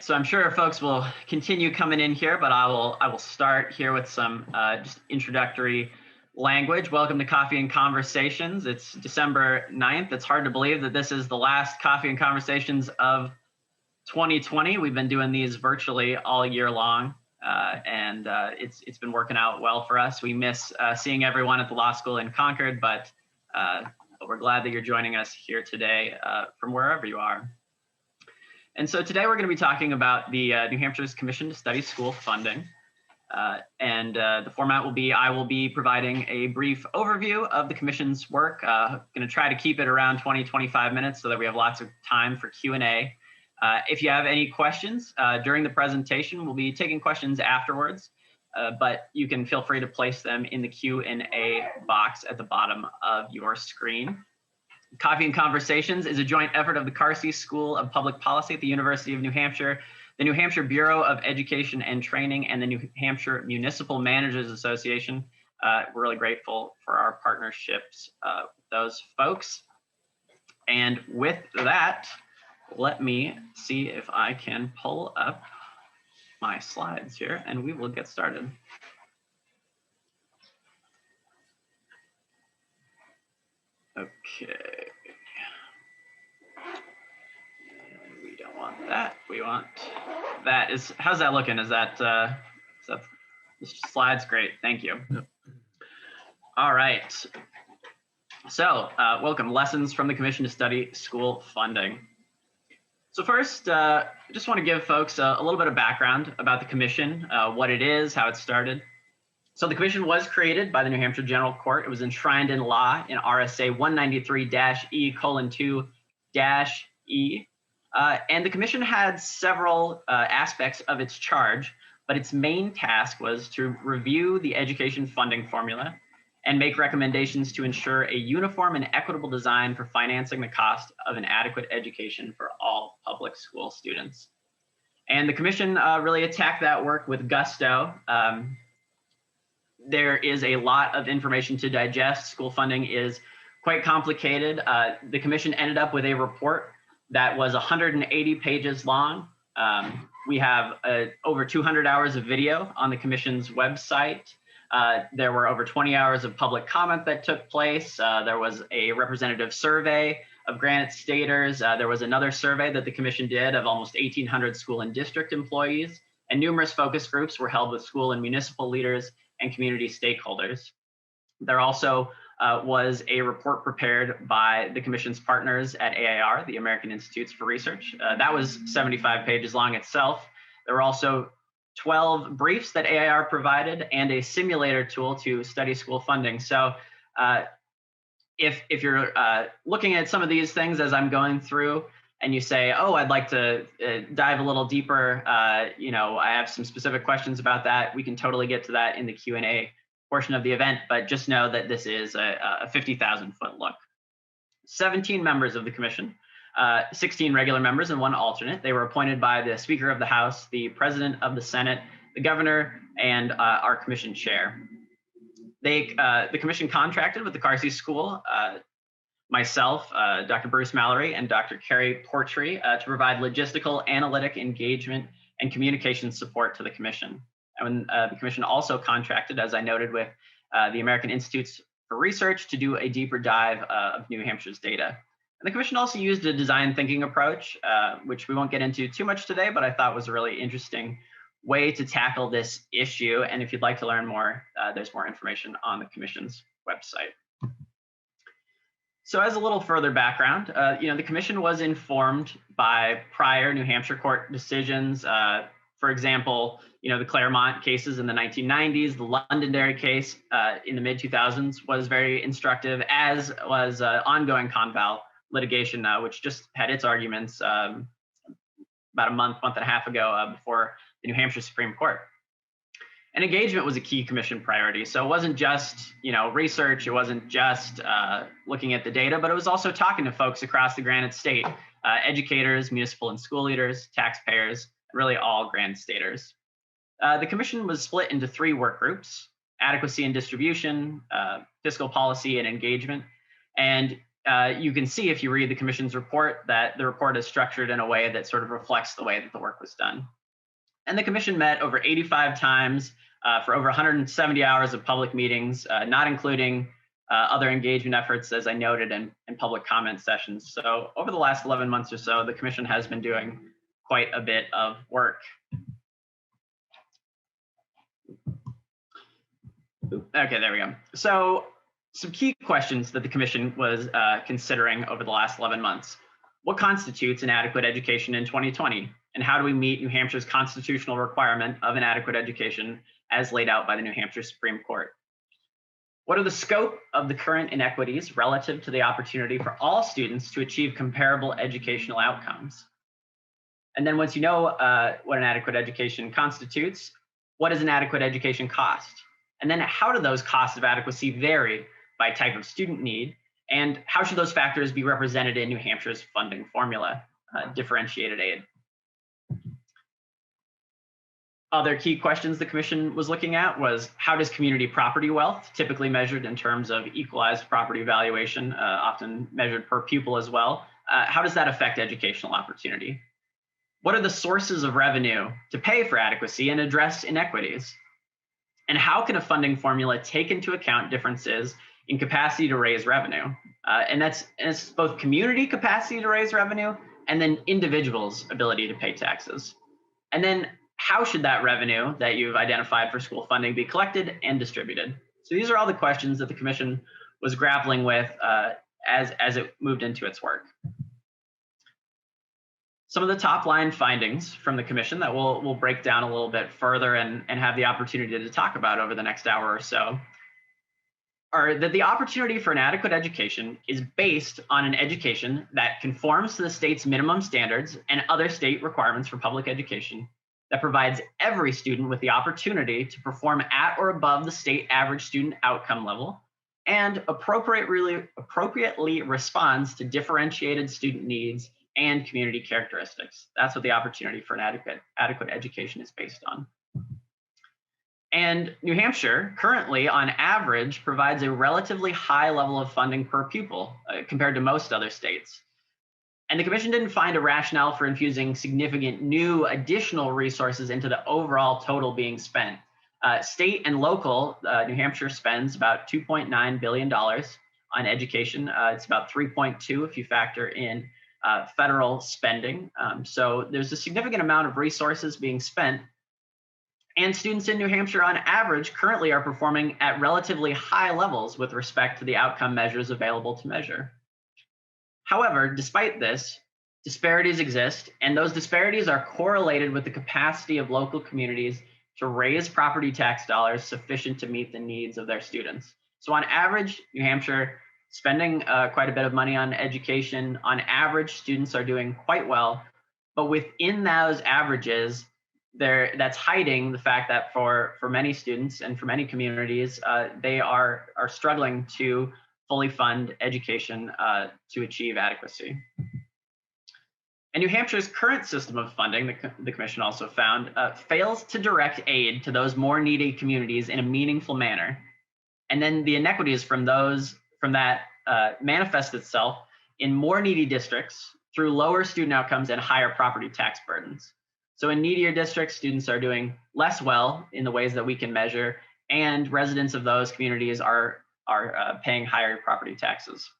so I'm sure folks will continue coming in here, but I will start here with some just introductory language. Welcome to Coffee and Conversations. It's December 9th. It's hard to believe that this is the last Coffee and Conversations of 2020. We've been doing these virtually all year long, and it's been working out well for us. We miss seeing everyone at the law school in Concord, but we're glad that you're joining us here today from wherever you are. And so today we're going to be talking about the New Hampshire's Commission to Study School Funding. The format will be, I will be providing a brief overview of the Commission's work. Going to try to keep it around 20-25 minutes so that we have lots of time for Q&A. If you have any questions during the presentation, we'll be taking questions afterwards, but you can feel free to place them in the Q&A box at the bottom of your screen. Coffee and Conversations is a joint effort of the Carsey School of Public Policy at the University of New Hampshire, the New Hampshire Bureau of Education and Training, and the New Hampshire Municipal Managers Association. We're really grateful for our partnerships with those folks. And with that, let me see if I can pull up my slides here and we will get started. Okay. We don't want that. We want that. How's that looking? Is that the slides? Great. Thank you. Yep. All right. So welcome. Lessons from the Commission to Study School Funding. So first, I just want to give folks a little bit of background about the Commission, what it is, how it started. So the Commission was created by the New Hampshire General Court. It was enshrined in law in RSA 193-E:2-E. And the Commission had several aspects of its charge, but its main task was to review the education funding formula and make recommendations to ensure a uniform and equitable design for financing the cost of an adequate education for all public school students. And the Commission really attacked that work with gusto. There is a lot of information to digest. School funding is quite complicated. The Commission ended up with a report that was 180 pages long. We have over 200 hours of video on the Commission's website. There were over 20 hours of public comment that took place. There was a representative survey of Granite Staters. There was another survey that the Commission did of almost 1,800 school and district employees, and numerous focus groups were held with school and municipal leaders and community stakeholders. There also was a report prepared by the Commission's partners at AIR, the American Institutes for Research. That was 75 pages long itself. There were also 12 briefs that AIR provided and a simulator tool to study school funding. So if you're looking at some of these things as I'm going through and you say, oh, I'd like to dive a little deeper, I have some specific questions about that, we can totally get to that in the Q&A portion of the event, but just know that this is a 50,000-foot look. 17 members of the Commission, 16 regular members and 1 alternate. They were appointed by the Speaker of the House, the President of the Senate, the Governor, and our Commission Chair. The Commission contracted with the Carsey School, myself, Dr. Bruce Mallory, and Dr. Carrie Portree to provide logistical, analytic, engagement, and communication support to the Commission. And the Commission also contracted, as I noted, with the American Institutes for Research to do a deeper dive of New Hampshire's data. And the Commission also used a design thinking approach, which we won't get into too much today, but I thought was a really interesting way to tackle this issue. And if you'd like to learn more, there's more information on the Commission's website. So as a little further background, the Commission was informed by prior New Hampshire court decisions. For example, the Claremont cases in the 1990s, the Londonderry case in the mid-2000s was very instructive, as was ongoing Conval litigation, which just had its arguments about a month and a half ago before the New Hampshire Supreme Court. And engagement was a key Commission priority. So it wasn't just research, it wasn't just looking at the data, but it was also talking to folks across the Granite State, educators, municipal and school leaders, taxpayers, really all Granite Staters. The Commission was split into 3 work groups: adequacy and distribution, fiscal policy and engagement. And you can see if you read the commission's report that the report is structured in a way that sort of reflects the way that the work was done. And the commission met over 85 times for over 170 hours of public meetings, not including other engagement efforts, as I noted, and public comment sessions. So over the last 11 months or so, the commission has been doing quite a bit of work. Okay, there we go. So some key questions that the commission was considering over the last 11 months. What constitutes an adequate education in 2020? And how do we meet New Hampshire's constitutional requirement of an adequate education as laid out by the New Hampshire Supreme Court? What are the scope of the current inequities relative to the opportunity for all students to achieve comparable educational outcomes? And then once you know what an adequate education constitutes, what does an adequate education cost? And then how do those costs of adequacy vary by type of student need? And how should those factors be represented in New Hampshire's funding formula, differentiated aid? Other key questions the commission was looking at was, how does community property wealth, typically measured in terms of equalized property valuation, often measured per pupil as well, how does that affect educational opportunity? What are the sources of revenue to pay for adequacy and address inequities? And how can a funding formula take into account differences in capacity to raise revenue? And it's both community capacity to raise revenue and then individuals' ability to pay taxes. And then how should that revenue that you've identified for school funding be collected and distributed? So these are all the questions that the commission was grappling with as it moved into its work. Some of the top line findings from the commission that we'll break down a little bit further and have the opportunity to talk about over the next hour or so are that the opportunity for an adequate education is based on an education that conforms to the state's minimum standards and other state requirements for public education, that provides every student with the opportunity to perform at or above the state average student outcome level, and appropriately responds to differentiated student needs and community characteristics. That's what the opportunity for an adequate education is based on. And New Hampshire currently, on average, provides a relatively high level of funding per pupil compared to most other states. And the commission didn't find a rationale for infusing significant new additional resources into the overall total being spent. State and local, New Hampshire spends about $2.9 billion on education. It's about 3.2 if you factor in federal spending. So there's a significant amount of resources being spent. And students in New Hampshire on average currently are performing at relatively high levels with respect to the outcome measures available to measure. However, despite this, disparities exist, and those disparities are correlated with the capacity of local communities to raise property tax dollars sufficient to meet the needs of their students. So on average, New Hampshire spending quite a bit of money on education. On average, students are doing quite well, but within those averages, that's hiding the fact that for many students and for many communities, they are struggling to fully fund education to achieve adequacy. And New Hampshire's current system of funding, the commission also found, fails to direct aid to those more needy communities in a meaningful manner. And then the inequities from that manifest itself in more needy districts through lower student outcomes and higher property tax burdens. So in needier districts, students are doing less well in the ways that we can measure, and residents of those communities are paying higher property taxes.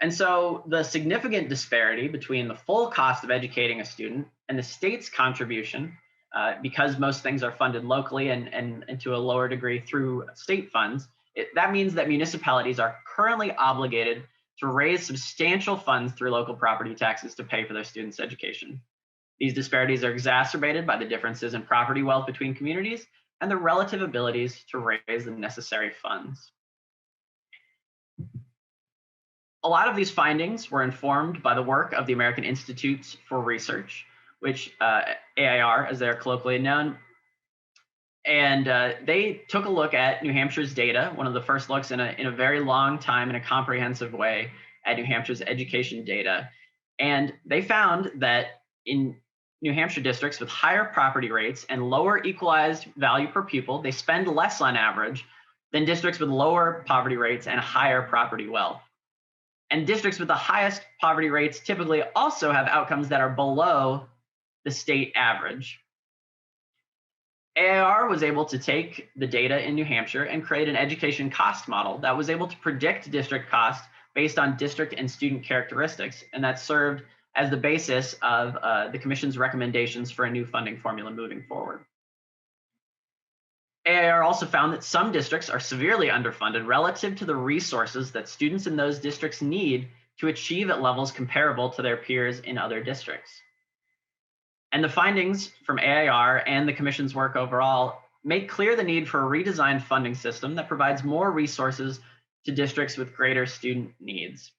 And so the significant disparity between the full cost of educating a student and the state's contribution, because most things are funded locally and to a lower degree through state funds, that means that municipalities are currently obligated to raise substantial funds through local property taxes to pay for their students' education. These disparities are exacerbated by the differences in property wealth between communities and the relative abilities to raise the necessary funds. A lot of these findings were informed by the work of the American Institutes for Research, which AIR, as they're colloquially known. And they took a look at New Hampshire's data, one of the first looks in a very long time in a comprehensive way at New Hampshire's education data. And they found that in New Hampshire districts with higher property rates and lower equalized value per pupil, they spend less on average than districts with lower poverty rates and higher property wealth. And districts with the highest poverty rates typically also have outcomes that are below the state average. AIR was able to take the data in New Hampshire and create an education cost model that was able to predict district cost based on district and student characteristics, and that served as the basis of the Commission's recommendations for a new funding formula moving forward. AIR also found that some districts are severely underfunded relative to the resources that students in those districts need to achieve at levels comparable to their peers in other districts. And the findings from AIR and the Commission's work overall make clear the need for a redesigned funding system that provides more resources to districts with greater student needs.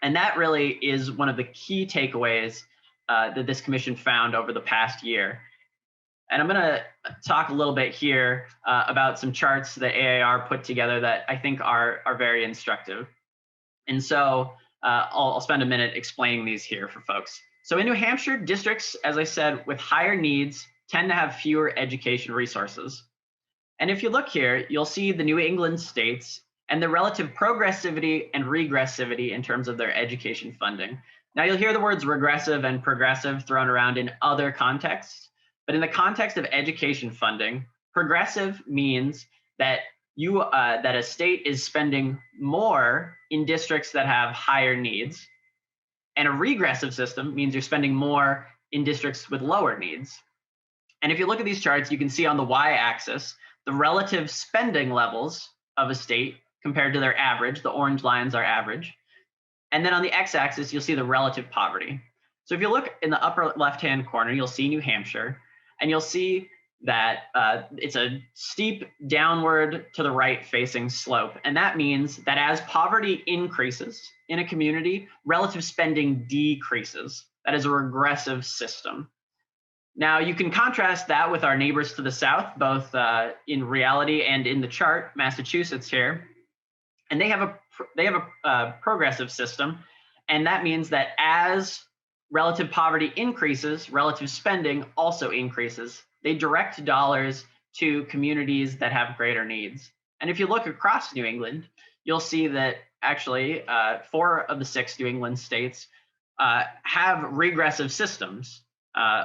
And that really is one of the key takeaways that this Commission found over the past year. And I'm going to talk a little bit here about some charts that AIR put together that I think are very instructive. And so I'll spend a minute explaining these here for folks. So in New Hampshire, districts, as I said, with higher needs tend to have fewer education resources. And if you look here, you'll see the New England states and the relative progressivity and regressivity in terms of their education funding. Now you'll hear the words regressive and progressive thrown around in other contexts, but in the context of education funding, progressive means that that a state is spending more in districts that have higher needs. And a regressive system means you're spending more in districts with lower needs. And if you look at these charts, you can see on the y-axis, the relative spending levels of a state compared to their average. The orange lines are average. And then on the x-axis, you'll see the relative poverty. So if you look in the upper left-hand corner, you'll see New Hampshire, and you'll see that it's a steep downward to the right facing slope. And that means that as poverty increases in a community, relative spending decreases. That is a regressive system. Now you can contrast that with our neighbors to the south, both in reality and in the chart, Massachusetts here. And they have a progressive system. And that means that as relative poverty increases, relative spending also increases. They direct dollars to communities that have greater needs. And if you look across New England, you'll see that actually 4 of the 6 New England states have regressive systems.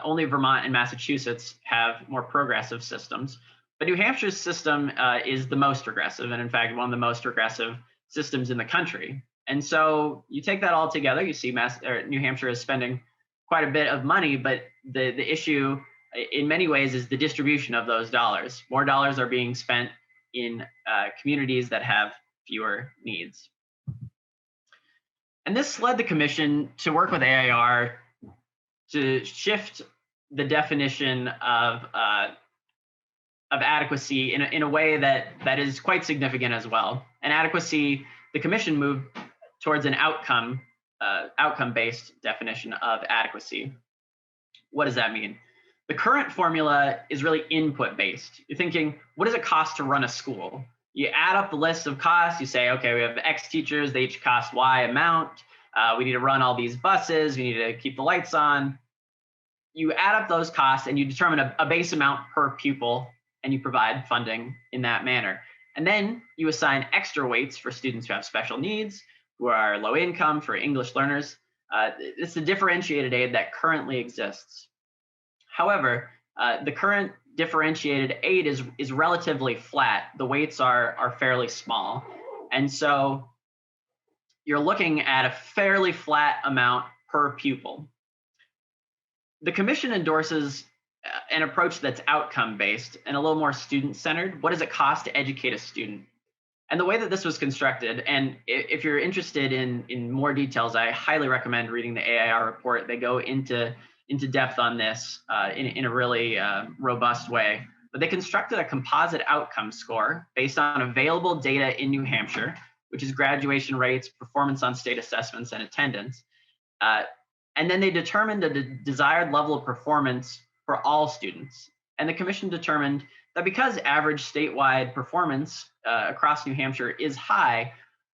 Only Vermont and Massachusetts have more progressive systems. But New Hampshire's system is the most regressive, and in fact, one of the most regressive systems in the country. And so you take that all together, you see New Hampshire is spending quite a bit of money, but the issue in many ways is the distribution of those dollars. More dollars are being spent in communities that have fewer needs. And this led the Commission to work with AIR to shift the definition of adequacy in a way that is quite significant as well. And adequacy, the Commission moved towards an outcome-based definition of adequacy. What does that mean? The current formula is really input-based. You're thinking, what does it cost to run a school? You add up the list of costs, you say, okay, we have X teachers, they each cost Y amount. We need to run all these buses, we need to keep the lights on. You add up those costs and you determine a base amount per pupil, and you provide funding in that manner. And then you assign extra weights for students who have special needs, who are low income, for English learners. It's the differentiated aid that currently exists. However, the current differentiated aid is relatively flat. The weights are fairly small. And so you're looking at a fairly flat amount per pupil. The Commission endorses an approach that's outcome-based and a little more student-centered. What does it cost to educate a student? And the way that this was constructed, and if you're interested in more details, I highly recommend reading the AIR report. They go into depth on this in a really robust way. But they constructed a composite outcome score based on available data in New Hampshire, which is graduation rates, performance on state assessments, and attendance. And then they determined a desired level of performance for all students. And the Commission determined that because average statewide performance across New Hampshire is high,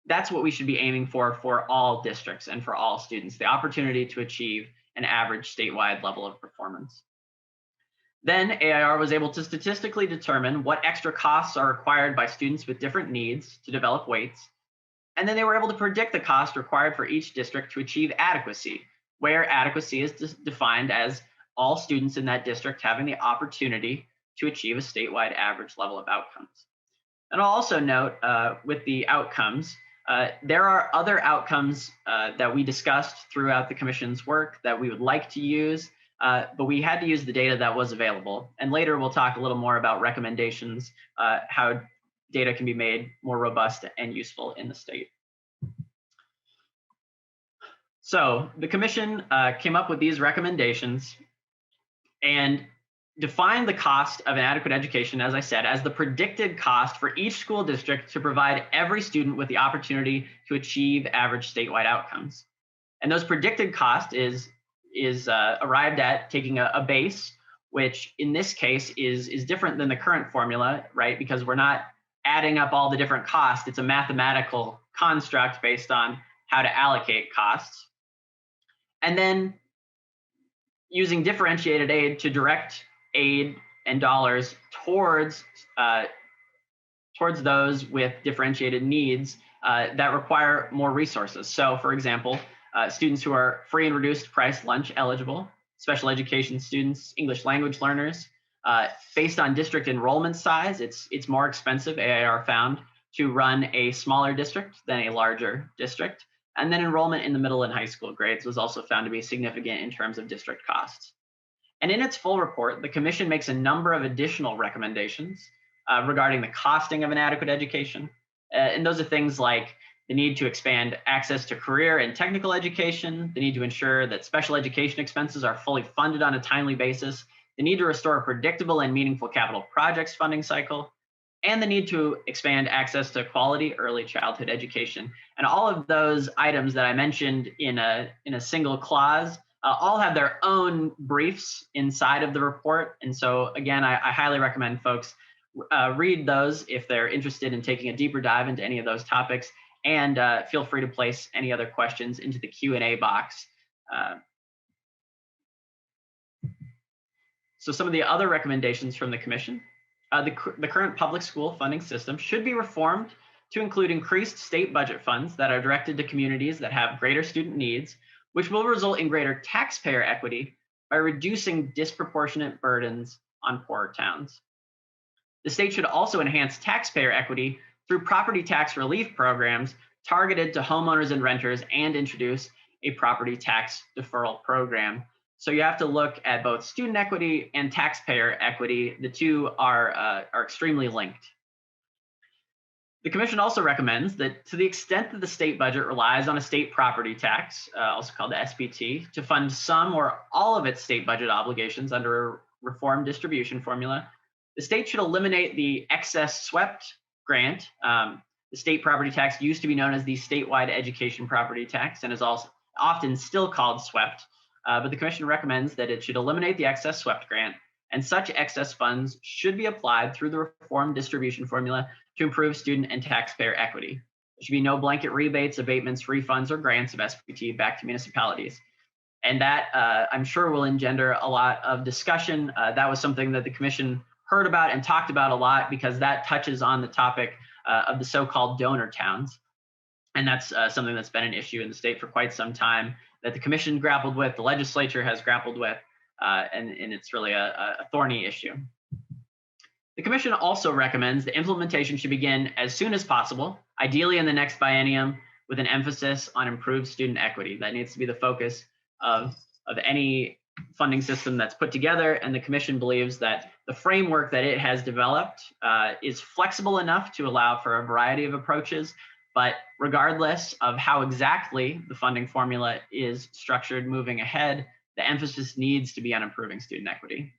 that's what we should be aiming for all districts and for all students, the opportunity to achieve an average statewide level of performance. Then AIR was able to statistically determine what extra costs are required by students with different needs to develop weights. And then they were able to predict the cost required for each district to achieve adequacy, where adequacy is defined as all students in that district having the opportunity to achieve a statewide average level of outcomes. And I'll also note with the outcomes, there are other outcomes that we discussed throughout the commission's work that we would like to use, but we had to use the data that was available. And later we'll talk a little more about recommendations, how data can be made more robust and useful in the state. So the commission came up with these recommendations and defined the cost of an adequate education, as I said, as the predicted cost for each school district to provide every student with the opportunity to achieve average statewide outcomes. And those predicted cost is arrived at taking a base, which in this case is different than the current formula, right? Because we're not adding up all the different costs. It's a mathematical construct based on how to allocate costs. And then using differentiated aid to direct aid and dollars towards those with differentiated needs that require more resources. So for example, students who are free and reduced price lunch eligible, special education students, English language learners, based on district enrollment size, it's more expensive, AIR found, to run a smaller district than a larger district. And then enrollment in the middle and high school grades was also found to be significant in terms of district costs. And in its full report, the commission makes a number of additional recommendations regarding the costing of an adequate education. And those are things like the need to expand access to career and technical education, the need to ensure that special education expenses are fully funded on a timely basis, the need to restore a predictable and meaningful capital projects funding cycle, and the need to expand access to quality early childhood education. And all of those items that I mentioned in a single clause all have their own briefs inside of the report. And so again, I highly recommend folks read those if they're interested in taking a deeper dive into any of those topics, and feel free to place any other questions into the Q&A box. So some of the other recommendations from the commission. The current public school funding system should be reformed to include increased state budget funds that are directed to communities that have greater student needs, which will result in greater taxpayer equity by reducing disproportionate burdens on poorer towns. The state should also enhance taxpayer equity through property tax relief programs targeted to homeowners and renters, and introduce a property tax deferral program. So you have to look at both student equity and taxpayer equity. The two are extremely linked. The commission also recommends that to the extent that the state budget relies on a state property tax, also called the SPT, to fund some or all of its state budget obligations under a reformed distribution formula, the state should eliminate the excess swept grant. The state property tax used to be known as the statewide education property tax and is also often still called swept. But the commission recommends that it should eliminate the excess swept grant, and such excess funds should be applied through the reformed distribution formula to improve student and taxpayer equity. There should be no blanket rebates, abatements, refunds, or grants of SPT back to municipalities. And that, I'm sure, will engender a lot of discussion. That was something that the commission heard about and talked about a lot, because that touches on the topic of the so-called donor towns. And that's something that's been an issue in the state for quite some time, that the commission grappled with, the legislature has grappled with, and it's really a thorny issue. The commission also recommends the implementation should begin as soon as possible, ideally in the next biennium, with an emphasis on improved student equity. That needs to be the focus of any funding system that's put together, and the commission believes that the framework that it has developed is flexible enough to allow for a variety of approaches. But regardless of how exactly the funding formula is structured moving ahead, the emphasis needs to be on improving student equity.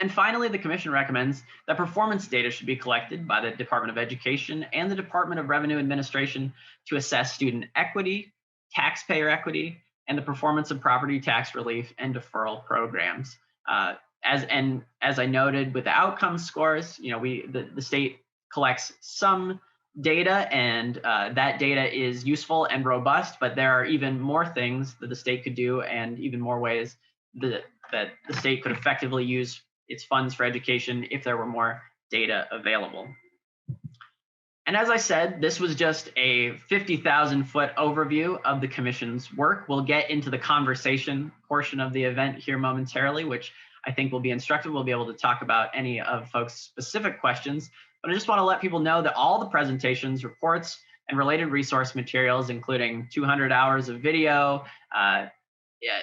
And finally, the commission recommends that performance data should be collected by the Department of Education and the Department of Revenue Administration to assess student equity, taxpayer equity, and the performance of property tax relief and deferral programs. As I noted with the outcome scores, the state collects some data, and that data is useful and robust, but there are even more things that the state could do, and even more ways that the state could effectively use its funds for education if there were more data available. And as I said, this was just a 50,000-foot overview of the Commission's work. We'll get into the conversation portion of the event here momentarily, which I think will be instructive. We'll be able to talk about any of folks' specific questions. But I just want to let people know that all the presentations, reports, and related resource materials, including 200 hours of video,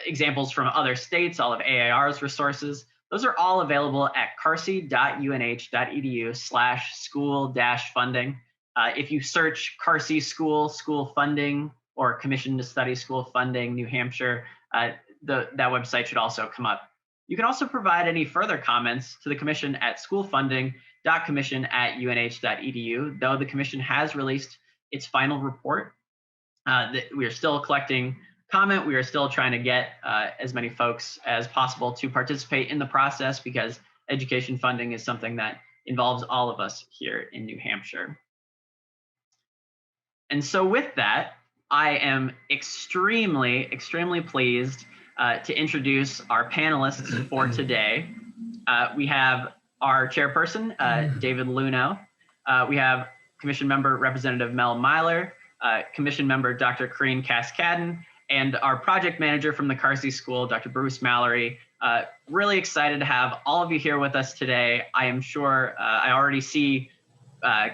examples from other states, all of AAR's resources, those are all available at carsey.unh.edu/school-funding. If you search Carsey School, school funding, or Commission to Study School Funding, New Hampshire, that website should also come up. You can also provide any further comments to the Commission at schoolfunding.commission@unh.edu, though the Commission has released its final report. We are still collecting comment. We are still trying to get as many folks as possible to participate in the process, because education funding is something that involves all of us here in New Hampshire. And so with that, I am extremely, extremely pleased to introduce our panelists for today. We have our chairperson, David Luno. We have Commission member Representative Mel Myler, Commission member Dr. Corrine Cascadden, and our project manager from the Carsey School, Dr. Bruce Mallory. Really excited to have all of you here with us today. I am sure I already see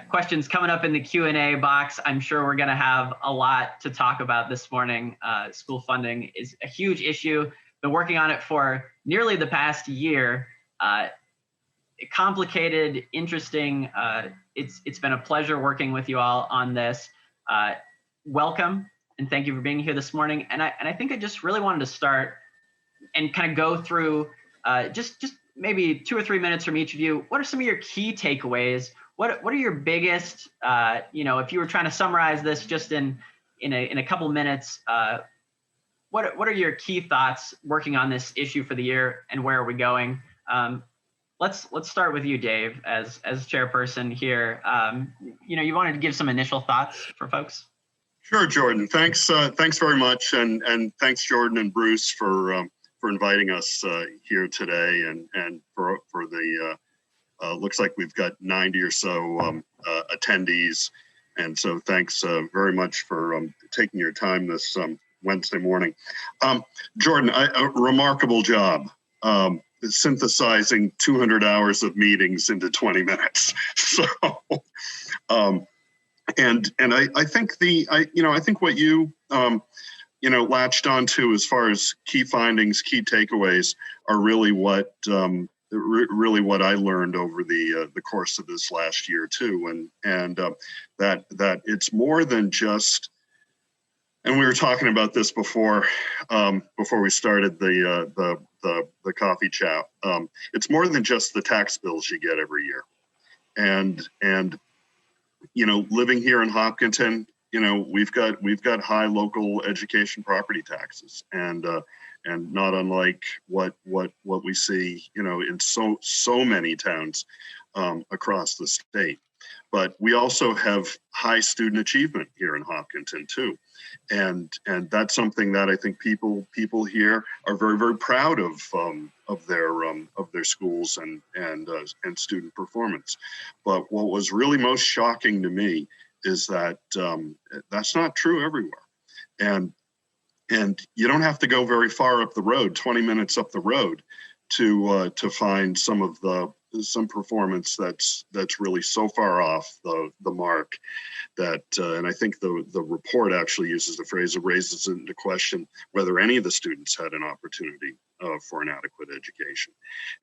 questions coming up in the Q&A box. I'm sure we're going to have a lot to talk about this morning. School funding is a huge issue. Been working on it for nearly the past year. Complicated, interesting. It's been a pleasure working with you all on this. Welcome, and thank you for being here this morning. And I think I just really wanted to start and kind of go through just maybe 2 or 3 minutes from each of you. What are some of your key takeaways? What are your biggest, if you were trying to summarize this just in a couple minutes, what are your key thoughts working on this issue for the year, and where are we going? Let's start with you, Dave, as chairperson here. You wanted to give some initial thoughts for folks. Sure, Jordan. Thanks very much, and thanks, Jordan and Bruce, for inviting us here today, and for the looks like we've got 90 or so attendees, and so thanks very much for taking your time this Wednesday morning. Jordan, a remarkable job synthesizing 200 hours of meetings into 20 minutes. So, and I think I think what you latched onto as far as key findings, key takeaways are really what I learned over the course of this last year too, and that it's more than just. And we were talking about this before we started the coffee chat. It's more than just the tax bills you get every year, and living here in Hopkinton, we've got high local education property taxes, and not unlike what we see in so many towns across the state. But we also have high student achievement here in Hopkinton too, and that's something that I think people here are very, very proud of their schools and student performance. But what was really most shocking to me is that that's not true everywhere, and you don't have to go very far up the road, 20 minutes up the road, to find some performance that's really so far off the mark that, and I think the report actually uses the phrase, it raises into question whether any of the students had an opportunity for an adequate education.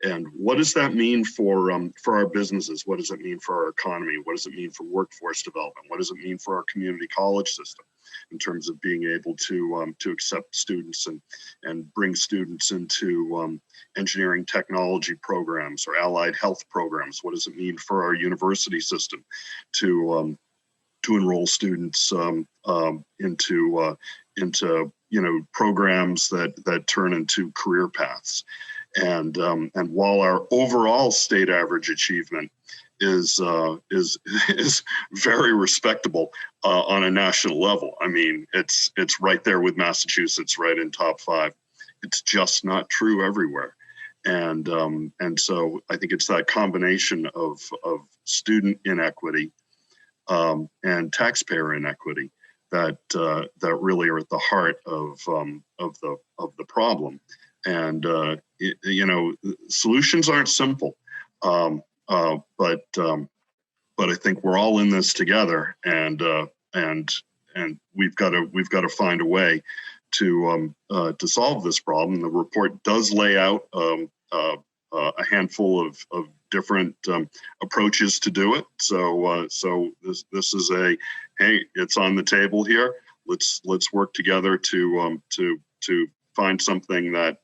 And what does that mean for our businesses? What does it mean for our economy? What does it mean for workforce development? What does it mean for our community college system in terms of being able to accept students and bring students into engineering technology programs or allied health programs? What does it mean for our university system to enroll students into programs that turn into career paths? And while our overall state average achievement is very respectable on a national level, I mean, it's right there with Massachusetts, right in top 5. It's just not true everywhere. And so I think it's that combination of student inequity, and taxpayer inequity that really are at the heart of the problem. And solutions aren't simple, but I think we're all in this together, and we've got to find a way to solve this problem. The report does lay out a handful of different approaches to do it. So this is hey, it's on the table here. Let's work together to find something that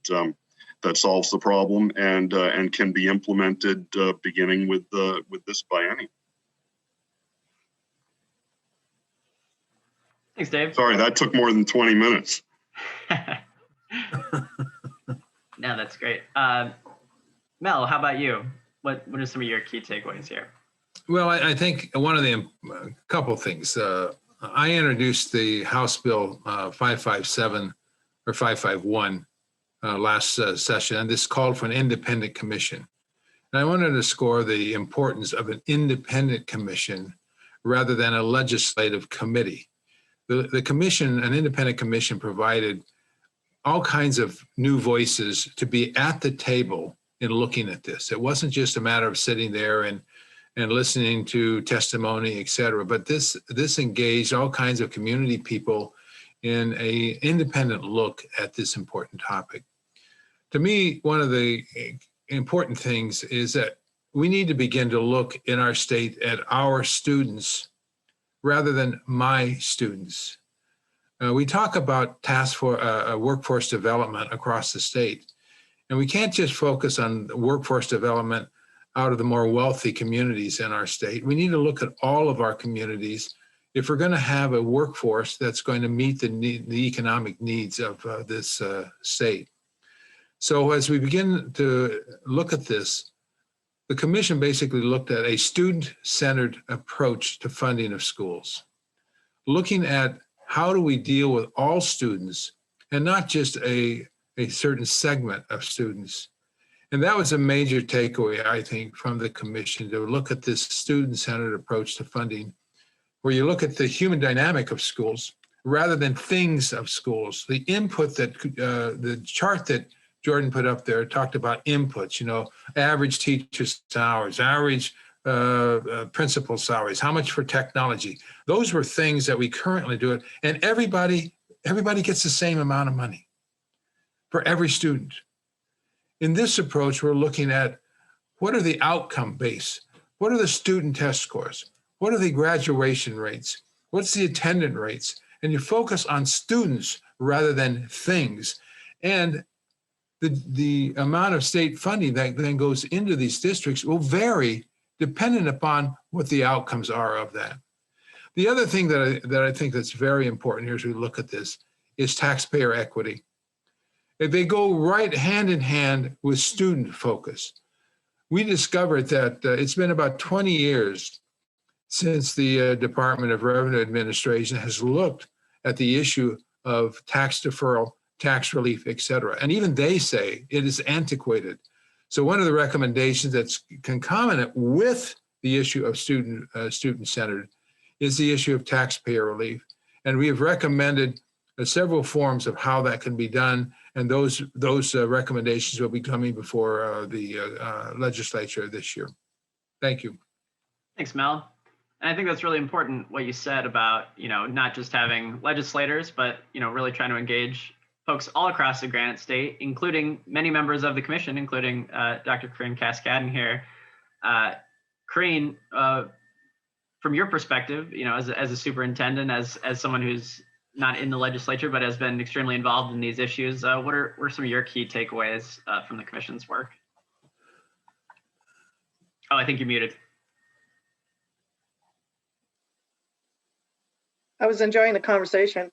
solves the problem and can be implemented beginning with this biennium. Thanks, Dave. Sorry, that took more than 20 minutes. No, that's great. Mel, how about you? What are some of your key takeaways here? Well, I think one of the couple things. I introduced the House Bill 557 or 551 last session, and this called for an independent commission. And I want to underscore the importance of an independent commission rather than a legislative committee. The commission, an independent commission, provided all kinds of new voices to be at the table in looking at this. It wasn't just a matter of sitting there and listening to testimony, et cetera, but this engaged all kinds of community people in an independent look at this important topic. To me, one of the important things is that we need to begin to look in our state at our students rather than my students. We talk about workforce development across the state, and we can't just focus on workforce development out of the more wealthy communities in our state. We need to look at all of our communities if we're going to have a workforce that's going to meet the economic needs of this state. So as we begin to look at this, the commission basically looked at a student-centered approach to funding of schools, looking at how do we deal with all students and not just a certain segment of students. And that was a major takeaway, I think, from the commission, to look at this student-centered approach to funding, where you look at the human dynamic of schools rather than things of schools. The input that, the chart that Jordan put up there talked about inputs, average teacher hours, average principal salaries, how much for technology. Those were things that we currently do it, and everybody gets the same amount of money for every student. In this approach, we're looking at what are the outcome base? What are the student test scores? What are the graduation rates? What's the attendance rates? And you focus on students rather than things. And the amount of state funding that then goes into these districts will vary dependent upon what the outcomes are of that. The other thing that I think that's very important here as we look at this is taxpayer equity. They go right hand in hand with student focus. We discovered that it's been about 20 years since the Department of Revenue Administration has looked at the issue of tax deferral, tax relief, et cetera. And even they say it is antiquated. So one of the recommendations that's concomitant with the issue of student-centered is the issue of taxpayer relief. And we have recommended several forms of how that can be done. And those recommendations will be coming before the legislature this year. Thank you. Thanks, Mel. And I think that's really important what you said about, not just having legislators, but, really trying to engage folks all across the Granite State, including many members of the commission, including Dr. Corinne Cascadden here. Corinne, from your perspective, as a superintendent, as someone who's not in the legislature, but has been extremely involved in these issues, what are some of your key takeaways from the commission's work? Oh, I think you're muted. I was enjoying the conversation.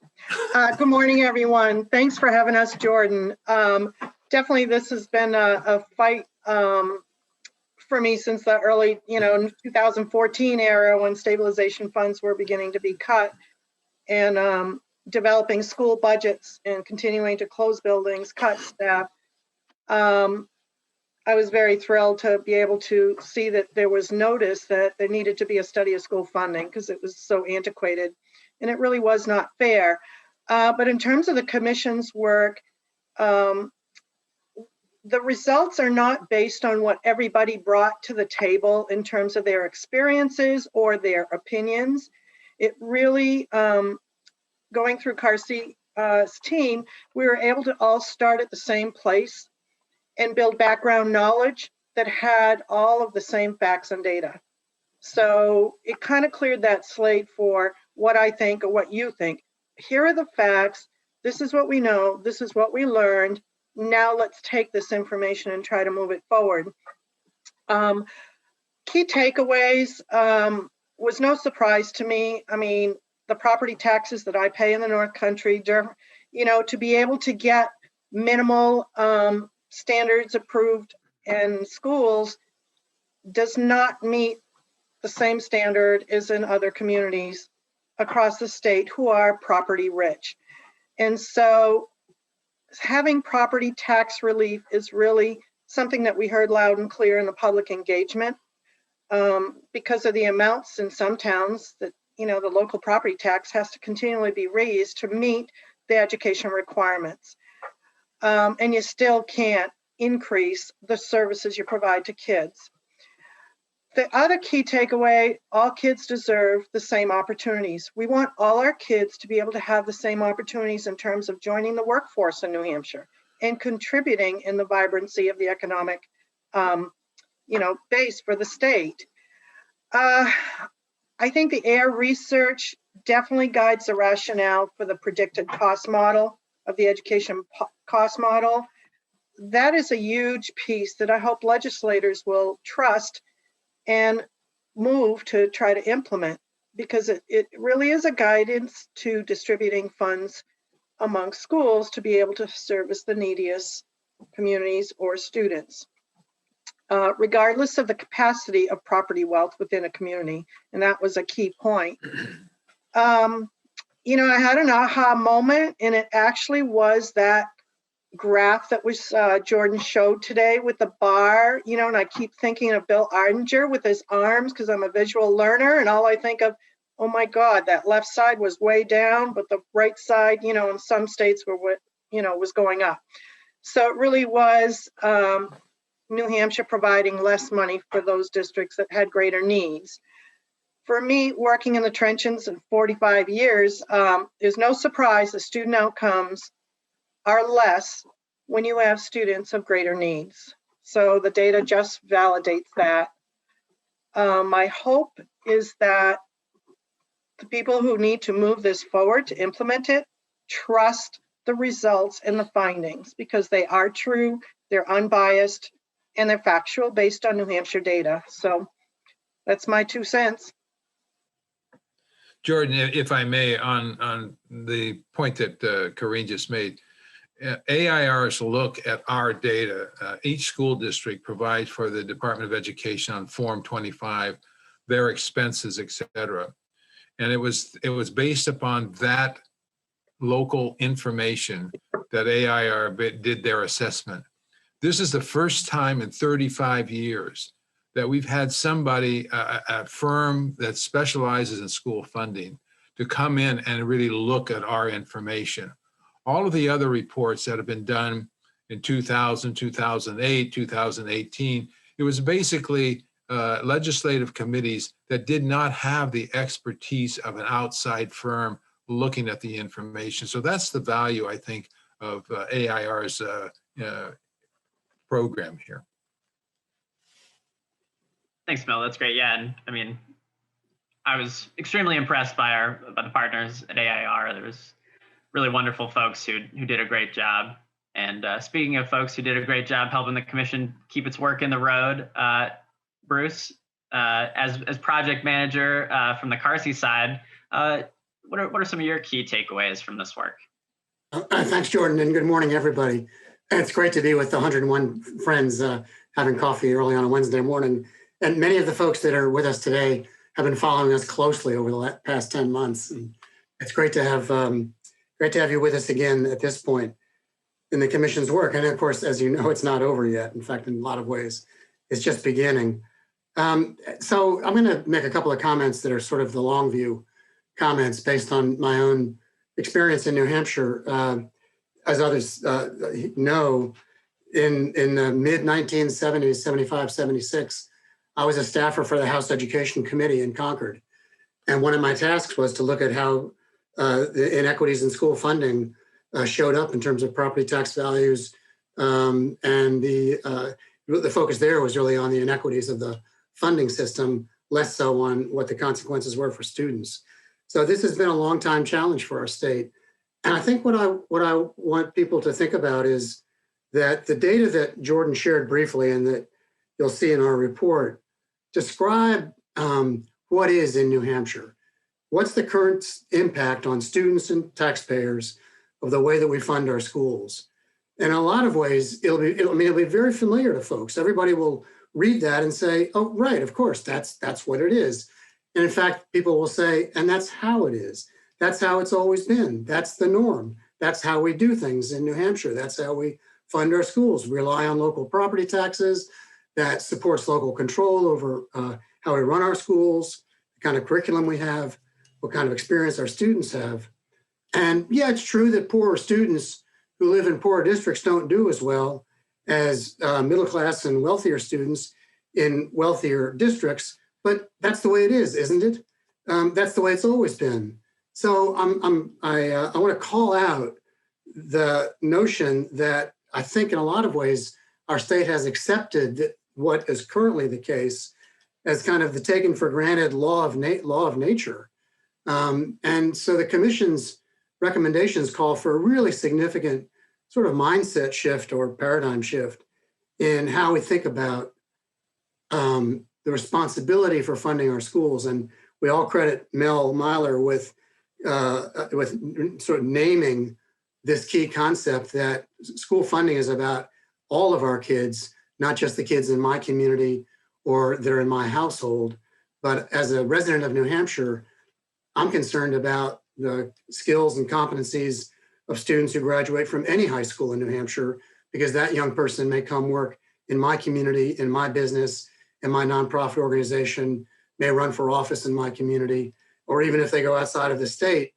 Good morning, everyone. Thanks for having us, Jordan. Definitely, this has been a fight for me since the early, 2014 era when stabilization funds were beginning to be cut, and developing school budgets and continuing to close buildings, cut staff. I was very thrilled to be able to see that there was notice that there needed to be a study of school funding because it was so antiquated, and it really was not fair. But in terms of the commission's work, the results are not based on what everybody brought to the table in terms of their experiences or their opinions. It really, going through Carsey's team, we were able to all start at the same place and build background knowledge that had all of the same facts and data. So it kind of cleared that slate for what I think or what you think. Here are the facts. This is what we know. This is what we learned. Now let's take this information and try to move it forward. Key takeaways was no surprise to me. I mean, the property taxes that I pay in the North Country, you know, to be able to get minimal standards approved in schools does not meet the same standard as in other communities across the state who are property rich. And so having property tax relief is really something that we heard loud and clear in the public engagement because of the amounts in some towns that, you know, the local property tax has to continually be raised to meet the education requirements. And you still can't increase the services you provide to kids. The other key takeaway, all kids deserve the same opportunities. We want all our kids to be able to have the same opportunities in terms of joining the workforce in New Hampshire and contributing in the vibrancy of the economic, you know, base for the state. I think the AIR research definitely guides the rationale for the predicted cost model of the education cost model. That is a huge piece that I hope legislators will trust and move to try to implement, because it really is a guidance to distributing funds among schools to be able to service the neediest communities or students, regardless of the capacity of property wealth within a community. And that was a key point. You know, I had an aha moment, and it actually was that graph that was Jordan showed today with the bar, you know, and I keep thinking of Bill Ardinger with his arms because I'm a visual learner, and all I think of, oh my God, that left side was way down, but the right side, you know, in some states were what, you know, was going up. So it really was New Hampshire providing less money for those districts that had greater needs. For me, working in the trenches in 45 years, there's no surprise the student outcomes are less when you have students of greater needs. So the data just validates that. My hope is that the people who need to move this forward to implement it trust the results and the findings, because they are true, they're unbiased, and they're factual based on New Hampshire data. So that's my 2 cents. Jordan, if I may, on the point that Corinne just made, AIRs look at our data. Each school district provides for the Department of Education on Form 25 their expenses, et cetera. And it was based upon that local information that AIR did their assessment. This is the first time in 35 years that we've had somebody, a firm that specializes in school funding, to come in and really look at our information. All of the other reports that have been done in 2000, 2008, 2018, it was basically legislative committees that did not have the expertise of an outside firm looking at the information. So that's the value, I think, of AIR's program here. Thanks, Mel. That's great. Yeah, and I mean, I was extremely impressed by the partners at AIR. There was really wonderful folks who did a great job. And speaking of folks who did a great job helping the commission keep its work in the road, Bruce, as project manager from the Carsey side, what are some of your key takeaways from this work? Thanks, Jordan, and good morning, everybody. It's great to be with the 101 friends having coffee early on a Wednesday morning. And many of the folks that are with us today have been following us closely over the past 10 months. And it's great to have you with us again at this point. in the commission's work. And of course, as you know, it's not over yet. In fact, in a lot of ways, it's just beginning. So I'm going to make a couple of comments that are sort of the long view comments based on my own experience in New Hampshire. As others know, in the mid 1970s, 75, 76, I was a staffer for the House Education Committee in Concord. And one of my tasks was to look at how the inequities in school funding showed up in terms of property tax values. And the focus there was really on the inequities of the funding system, less so on what the consequences were for students. So this has been a long time challenge for our state. And I think what I want people to think about is that the data that Jordan shared briefly and that you'll see in our report describe what is in New Hampshire. What's the current impact on students and taxpayers of the way that we fund our schools? In a lot of ways, it'll be very familiar to folks. Everybody will read that and say, oh, right, of course, that's what it is. And in fact, people will say, and that's how it is. That's how it's always been. That's the norm. That's how we do things in New Hampshire. That's how we fund our schools. We rely on local property taxes. That supports local control over how we run our schools, the kind of curriculum we have, what kind of experience our students have. And yeah, it's true that poorer students who live in poorer districts don't do as well as middle class and wealthier students in wealthier districts, but that's the way it is, isn't it? That's the way it's always been. So I want to call out the notion that I think in a lot of ways our state has accepted that what is currently the case as kind of the taken for granted law of nature. And so the commission's recommendations call for a really significant sort of mindset shift or paradigm shift in how we think about the responsibility for funding our schools. And we all credit Mel Myler with sort of naming this key concept that school funding is about all of our kids, not just the kids in my community or that are in my household. But as a resident of New Hampshire, I'm concerned about the skills and competencies of students who graduate from any high school in New Hampshire, because that young person may come work in my community, in my business, in my nonprofit organization, may run for office in my community, or even if they go outside of the state,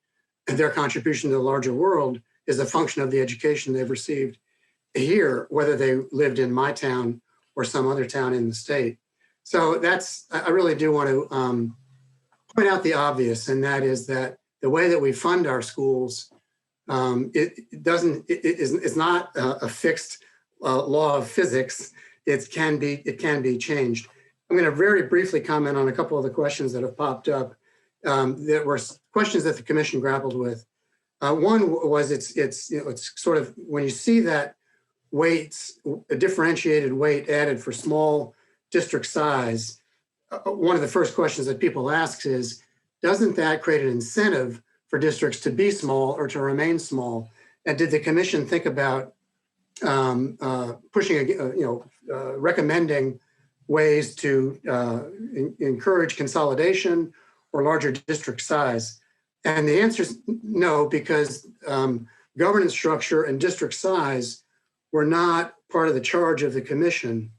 and their contribution to the larger world is a function of the education they've received here, whether they lived in my town or some other town in the state. So I really do want to point out the obvious, and that is that the way that we fund our schools, it's not a fixed law of physics. It can be changed. I'm going to very briefly comment on a couple of the questions that have popped up. That were questions that the commission grappled with. One was it's sort of when you see that weights, a differentiated weight added for small district size, one of the first questions that people ask is, doesn't that create an incentive for districts to be small or to remain small? And did the commission think about recommending ways to encourage consolidation or larger district size? And the answer is no, because governance structure and district size were not part of the charge of the commission.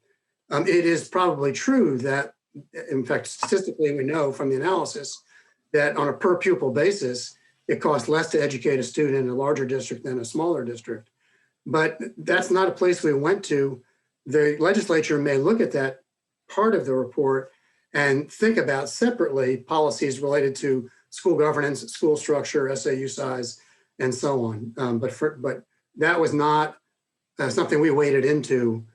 It is probably true that, in fact, statistically, we know from the analysis that on a per pupil basis, it costs less to educate a student in a larger district than a smaller district. But that's not a place we went to. The legislature may look at that part of the report and think about separately policies related to school governance, school structure, SAU size, and so on. But that was not something we waded into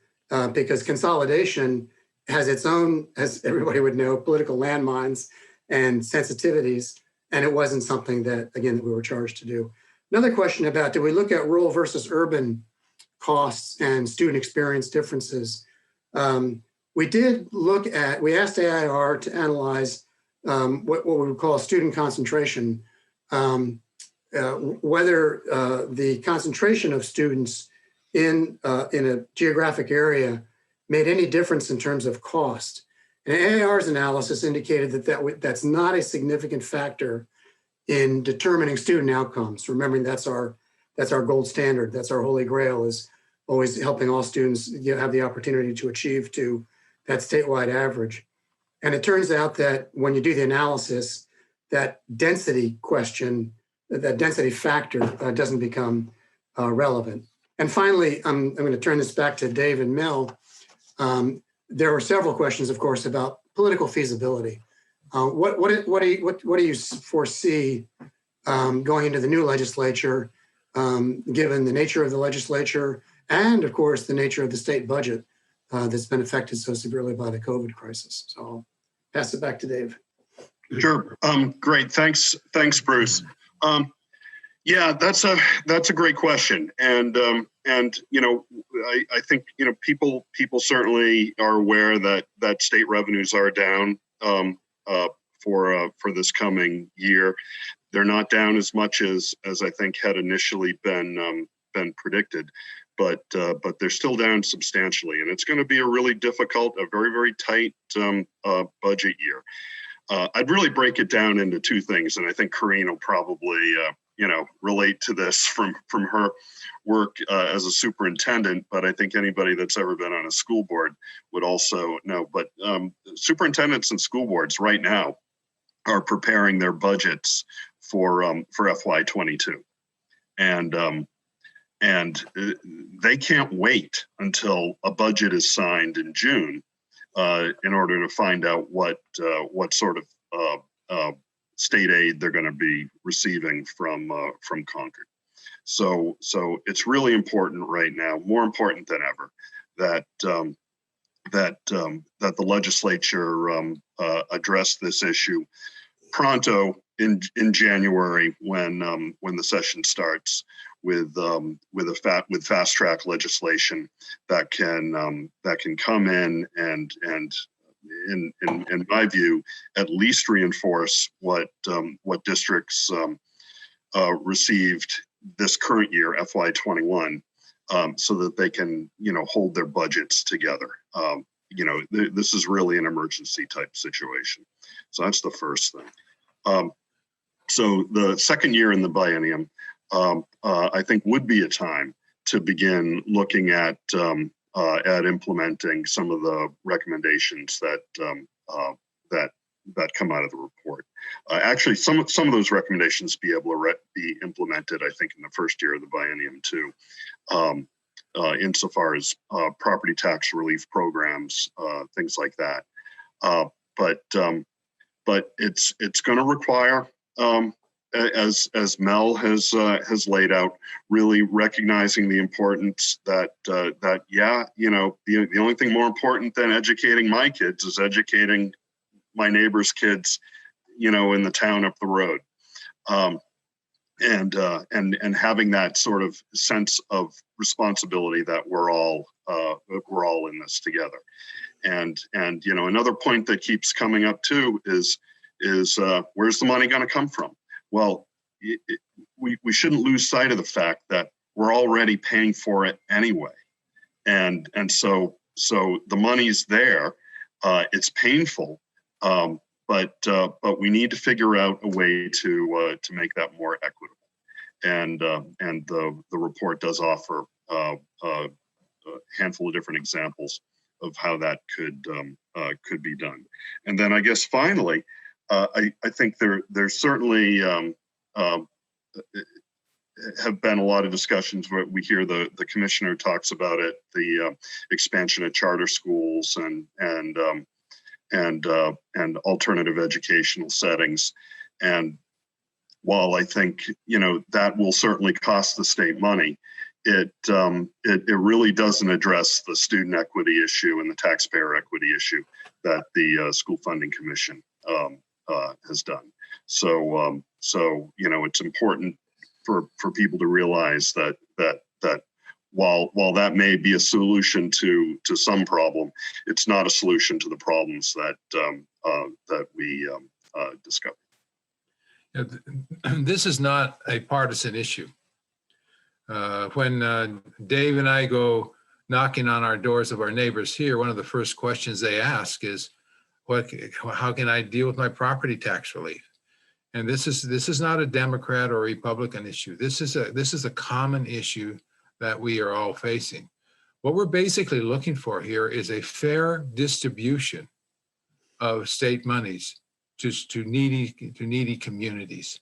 because consolidation has its own, as everybody would know, political landmines and sensitivities, and it wasn't something that, again, that we were charged to do. Another question about, did we look at rural versus urban costs and student experience differences? We did look at, we asked AIR to analyze what we would call student concentration, whether the concentration of students in a geographic area made any difference in terms of cost. And AIR's analysis indicated that that's not a significant factor in determining student outcomes. Remembering that's our that's our gold standard. That's our holy grail, is always helping all students have the opportunity to achieve to that statewide average. And it turns out that when you do the analysis, that density question, that density factor doesn't become relevant. And finally, I'm going to turn this back to Dave and Mel. There were several questions, of course, about political feasibility. What do you foresee going into the new legislature, given the nature of the legislature and, of course, the nature of the state budget that's been affected so severely by the COVID crisis? So I'll pass it back to Dave. Sure. Great. Thanks, Bruce. Yeah, that's a great question, and you know, I think, you know, people certainly are aware that state revenues are down for this coming year. They're not down as much as I think had initially been predicted, but they're still down substantially, and it's going to be a really difficult, a very tight budget year. I'd really break it down into two things, and I think Corinne will probably you know, relate to this from her work as a superintendent, but I think anybody that's ever been on a school board would also know. But superintendents and school boards right now are preparing their budgets for FY22, and they can't wait until a budget is signed in June in order to find out what sort of state aid they're going to be receiving from Concord. So it's really important right now, more important than ever, that the legislature address this issue pronto in January when the session starts with fast track legislation that can come in and in my view, at least reinforce what districts received this current year, FY21, so that they can, you know, hold their budgets together. You know, this is really an emergency type situation. So that's the first thing. So the second year in the biennium, I think would be a time to begin looking at implementing some of the recommendations that come out of the report. Actually, some of those recommendations be able to be implemented, I think, in the first year of the biennium too, insofar as property tax relief programs, things like that. But it's going to require, as Mel has laid out, really recognizing the importance that yeah, you know, the only thing more important than educating my kids is educating my neighbor's kids, you know, in the town up the road, and having that sort of sense of responsibility that we're all in this together. And you know, another point that keeps coming up too is where's the money going to come from? Well, we shouldn't lose sight of the fact that we're already paying for it anyway, and so the money's there. It's painful, but we need to figure out a way to make that more equitable. And the report does offer a handful of different examples of how that could be done. And then I guess finally, I think there's certainly have been a lot of discussions where we hear the commissioner talks about it, the expansion of charter schools and alternative educational settings. And while I think, you know, that will certainly cost the state money, it really doesn't address the student equity issue and the taxpayer equity issue that the School Funding Commission has done. So you know, it's important for people to realize that while that may be a solution to some problem, it's not a solution to the problems that we discovered. This is not a partisan issue. When Dave and I go knocking on our doors of our neighbors here, one of the first questions they ask is, how can I deal with my property tax relief? And this is not a Democrat or Republican issue. This is a common issue that we are all facing. What we're basically looking for here is a fair distribution of state monies to needy communities.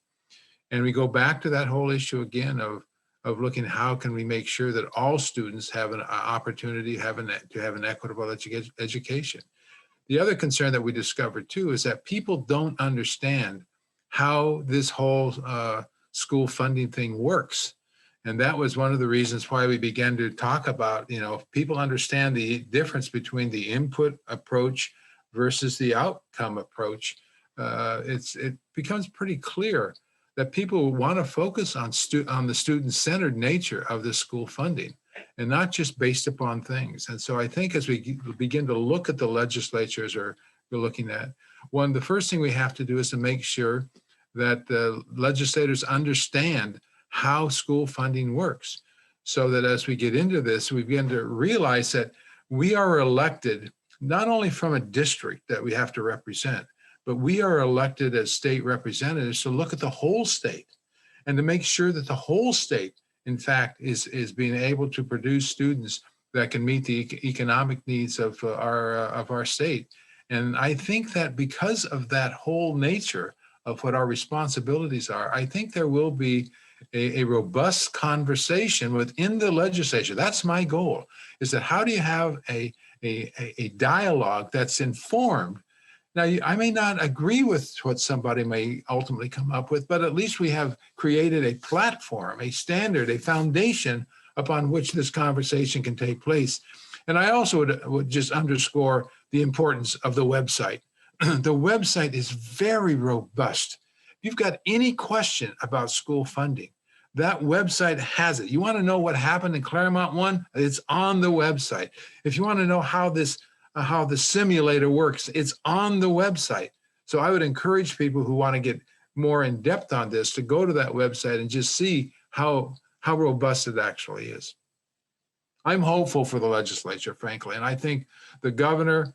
And we go back to that whole issue again of looking how can we make sure that all students have an opportunity to have an equitable education. The other concern that we discovered too is that people don't understand how this whole school funding thing works. And that was one of the reasons why we began to talk about, if people understand the difference between the input approach versus the outcome approach, it becomes pretty clear that people want to focus on the student-centered nature of this school funding and not just based upon things. And so I think as we begin to look at the legislatures or we're looking at, the first thing we have to do is to make sure that the legislators understand how school funding works, so that as we get into this, we begin to realize that we are elected not only from a district that we have to represent, but we are elected as state representatives to look at the whole state and to make sure that the whole state, in fact, is being able to produce students that can meet the economic needs of our state. And I think that because of that whole nature of what our responsibilities are, I think there will be a robust conversation within the legislature. That's my goal, is that how do you have a dialogue that's informed? Now, I may not agree with what somebody may ultimately come up with, but at least we have created a platform, a standard, a foundation upon which this conversation can take place. And I also would just underscore the importance of the website. The website is very robust. If you've got any question about school funding, that website has it. You want to know what happened in Claremont 1? It's on the website. If you want to know how the simulator works, it's on the website. So I would encourage people who want to get more in depth on this to go to that website and just see how robust it actually is. I'm hopeful for the legislature, frankly, and I think the governor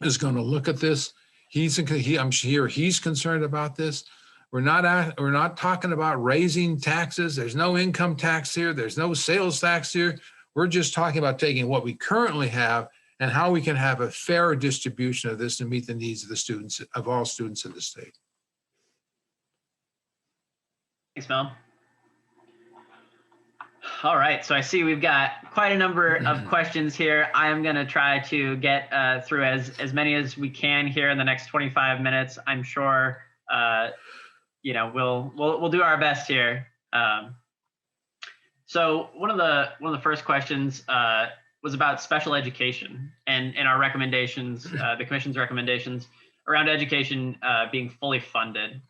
is going to look at this. I'm sure he's concerned about this. We're not talking about raising taxes. There's no income tax here. There's no sales tax here. We're just talking about taking what we currently have and how we can have a fair distribution of this to meet the needs of the students, of all students in the state. Thanks, Mel. All right, so I see we've got quite a number of questions here. I am going to try to get through as many as we can here in the next 25 minutes. I'm sure we'll do our best here. So one of the first questions was about special education and our recommendations, the Commission's recommendations around education being fully funded.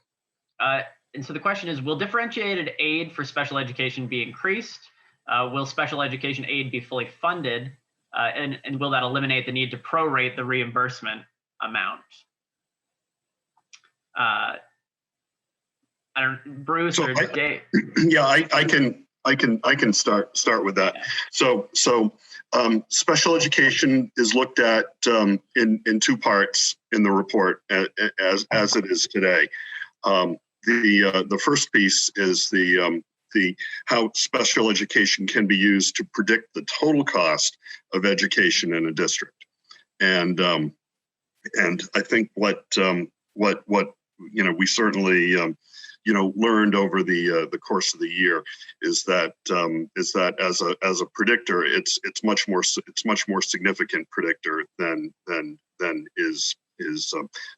And so the question is, will differentiated aid for special education be increased? Will special education aid be fully funded? And will that eliminate the need to prorate the reimbursement amount? I don't, Bruce or Dave. Yeah, I can start with that. So special education is looked at in two parts in the report as it is today. The first piece is the how special education can be used to predict the total cost of education in a district, and I think what we certainly learned over the course of the year is that as a predictor, it's much more significant predictor than is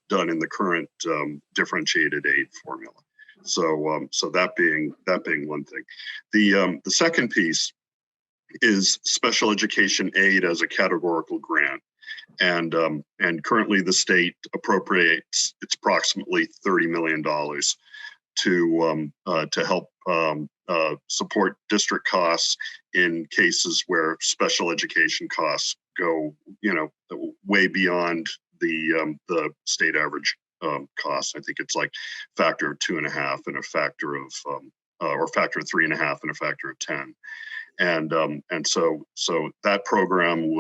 done in the current differentiated aid formula. So that being one thing. The second piece is special education aid as a categorical grant. And currently the state appropriates approximately $30 million to help support district costs in cases where special education costs go, way beyond the state average costs. I think it's like factor of 2.5 and a factor of or factor of 3.5 and a factor of 10. And so that program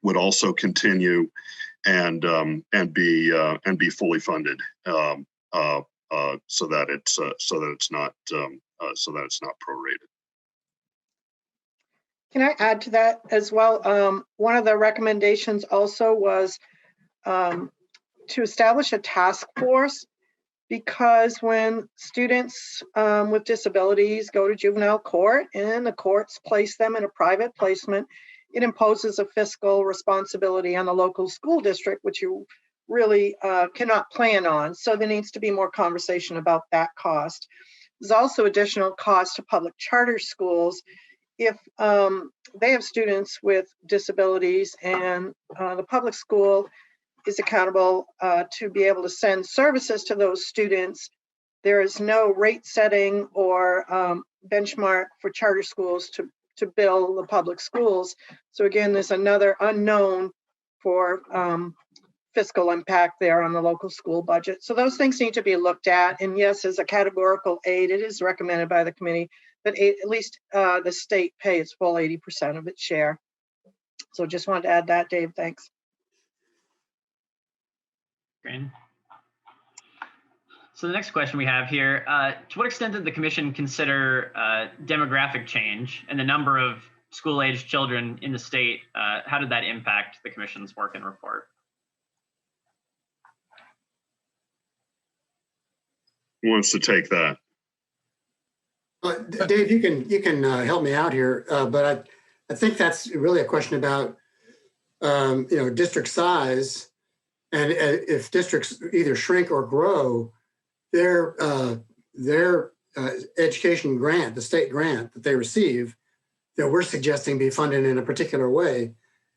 would also continue and be fully funded. so that it's not prorated. Can I add to that as well? One of the recommendations also was to establish a task force, because when students with disabilities go to juvenile court and the courts place them in a private placement, it imposes a fiscal responsibility on the local school district, which you really cannot plan on. So there needs to be more conversation about that cost. There's also additional cost to public charter schools if they have students with disabilities, and the public school is accountable to be able to send services to those students. There is no rate setting or benchmark for charter schools to bill the public schools. So again, there's another unknown for fiscal impact there on the local school budget. So those things need to be looked at. And yes, as a categorical aid, it is recommended by the committee that at least the state pay its full 80% of its share. So just wanted to add that, Dave. Thanks. Great. So the next question we have here, to what extent did the commission consider demographic change and the number of school-aged children in the state? How did that impact the commission's work and report? Who wants to take that? Dave, you can help me out here, but I think that's really a question about district size, and if districts either shrink or grow, their education grant, the state grant that they receive, that we're suggesting be funded in a particular way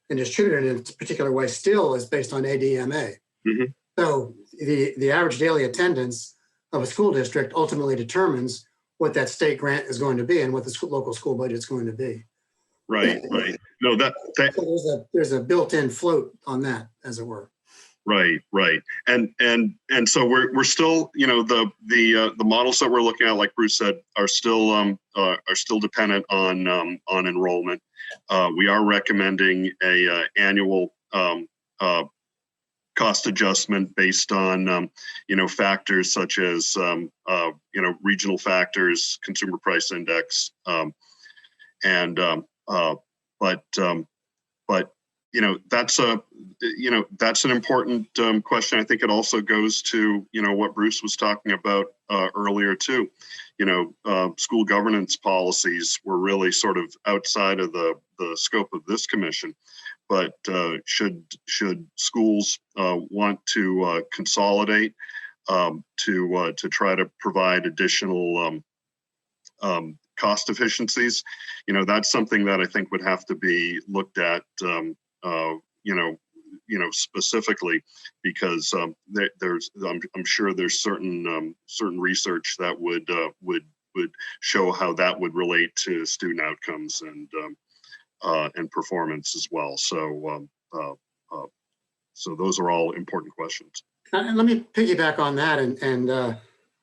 and distributed in a particular way, still is based on ADMA. Mm-hmm. So the average daily attendance of a school district ultimately determines what that state grant is going to be and what the local school budget is going to be. Right. No, so there's a built-in float on that, as it were. Right. And so we're still, the models that we're looking at, like Bruce said, are still dependent on enrollment. We are recommending a annual cost adjustment based on factors such as regional factors, consumer price index, but that's an important question. I think it also goes to what Bruce was talking about earlier too. School governance policies were really sort of outside of the scope of this commission. But should schools want to consolidate to try to provide additional cost efficiencies, that's something that I think would have to be looked at, specifically, because I'm sure there's certain research that would show how that would relate to student outcomes and performance as well. So those are all important questions. And let me piggyback on that and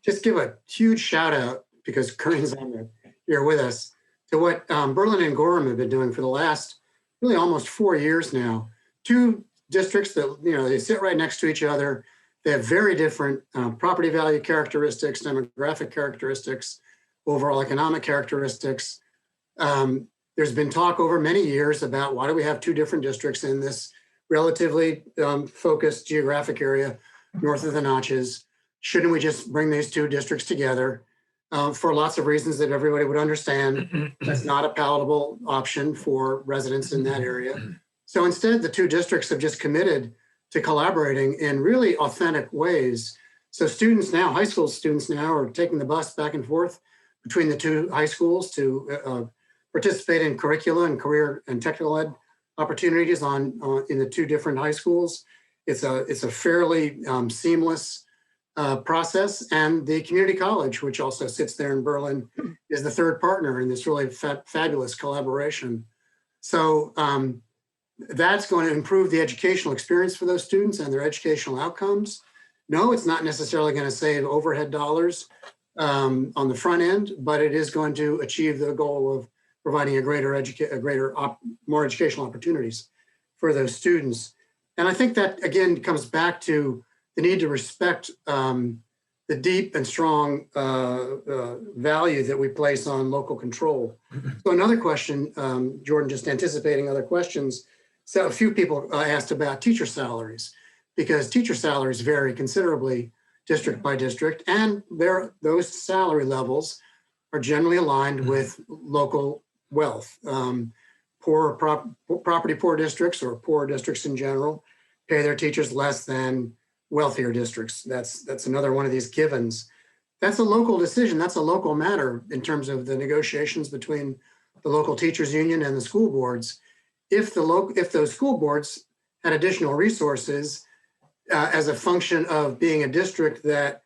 just give a huge shout out, because Corinne's here with us, to what Berlin and Gorham have been doing for the last really almost 4 years now. Two districts that, they sit right next to each other. They have very different property value characteristics, demographic characteristics, overall economic characteristics. There's been talk over many years about why do we have two different districts in this relatively focused geographic area north of the Notches. Shouldn't we just bring these two districts together? For lots of reasons that everybody would understand. That's not a palatable option for residents in that area. So instead, the two districts have just committed to collaborating in really authentic ways. So students now, high school students now, are taking the bus back and forth between the two high schools to participate in curricula and career and technical ed opportunities in the two different high schools. It's a fairly seamless process, and the community college, which also sits there in Berlin, is the third partner in this really fabulous collaboration. So that's going to improve the educational experience for those students and their educational outcomes. No, it's not necessarily going to save overhead dollars on the front end, but it is going to achieve the goal of providing more educational opportunities for those students. And I think that, again, comes back to the need to respect the deep and strong value that we place on local control. So another question, Jordan, just anticipating other questions. So a few people asked about teacher salaries, because teacher salaries vary considerably district by district, and those salary levels are generally aligned with local wealth. Property poor districts, or poor districts in general, pay their teachers less than wealthier districts. That's another one of these givens. That's a local decision. That's a local matter in terms of the negotiations between the local teachers union and the school boards. If those school boards had additional resources as a function of being a district that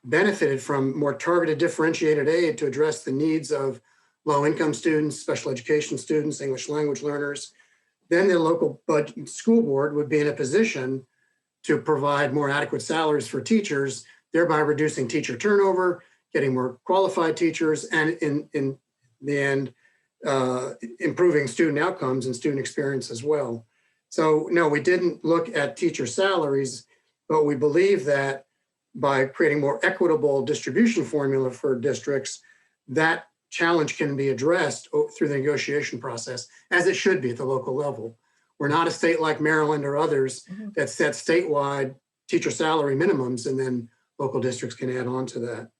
benefited from more targeted differentiated aid to address the needs of low-income students, special education students, English language learners, then the local school board would be in a position to provide more adequate salaries for teachers, thereby reducing teacher turnover, getting more qualified teachers, and in the end, improving student outcomes and student experience as well. So no, we didn't look at teacher salaries, but we believe that by creating more equitable distribution formula for districts, that challenge can be addressed through the negotiation process, as it should be at the local level. We're not a state like Maryland or others that set statewide teacher salary minimums, and then local districts can add on to that.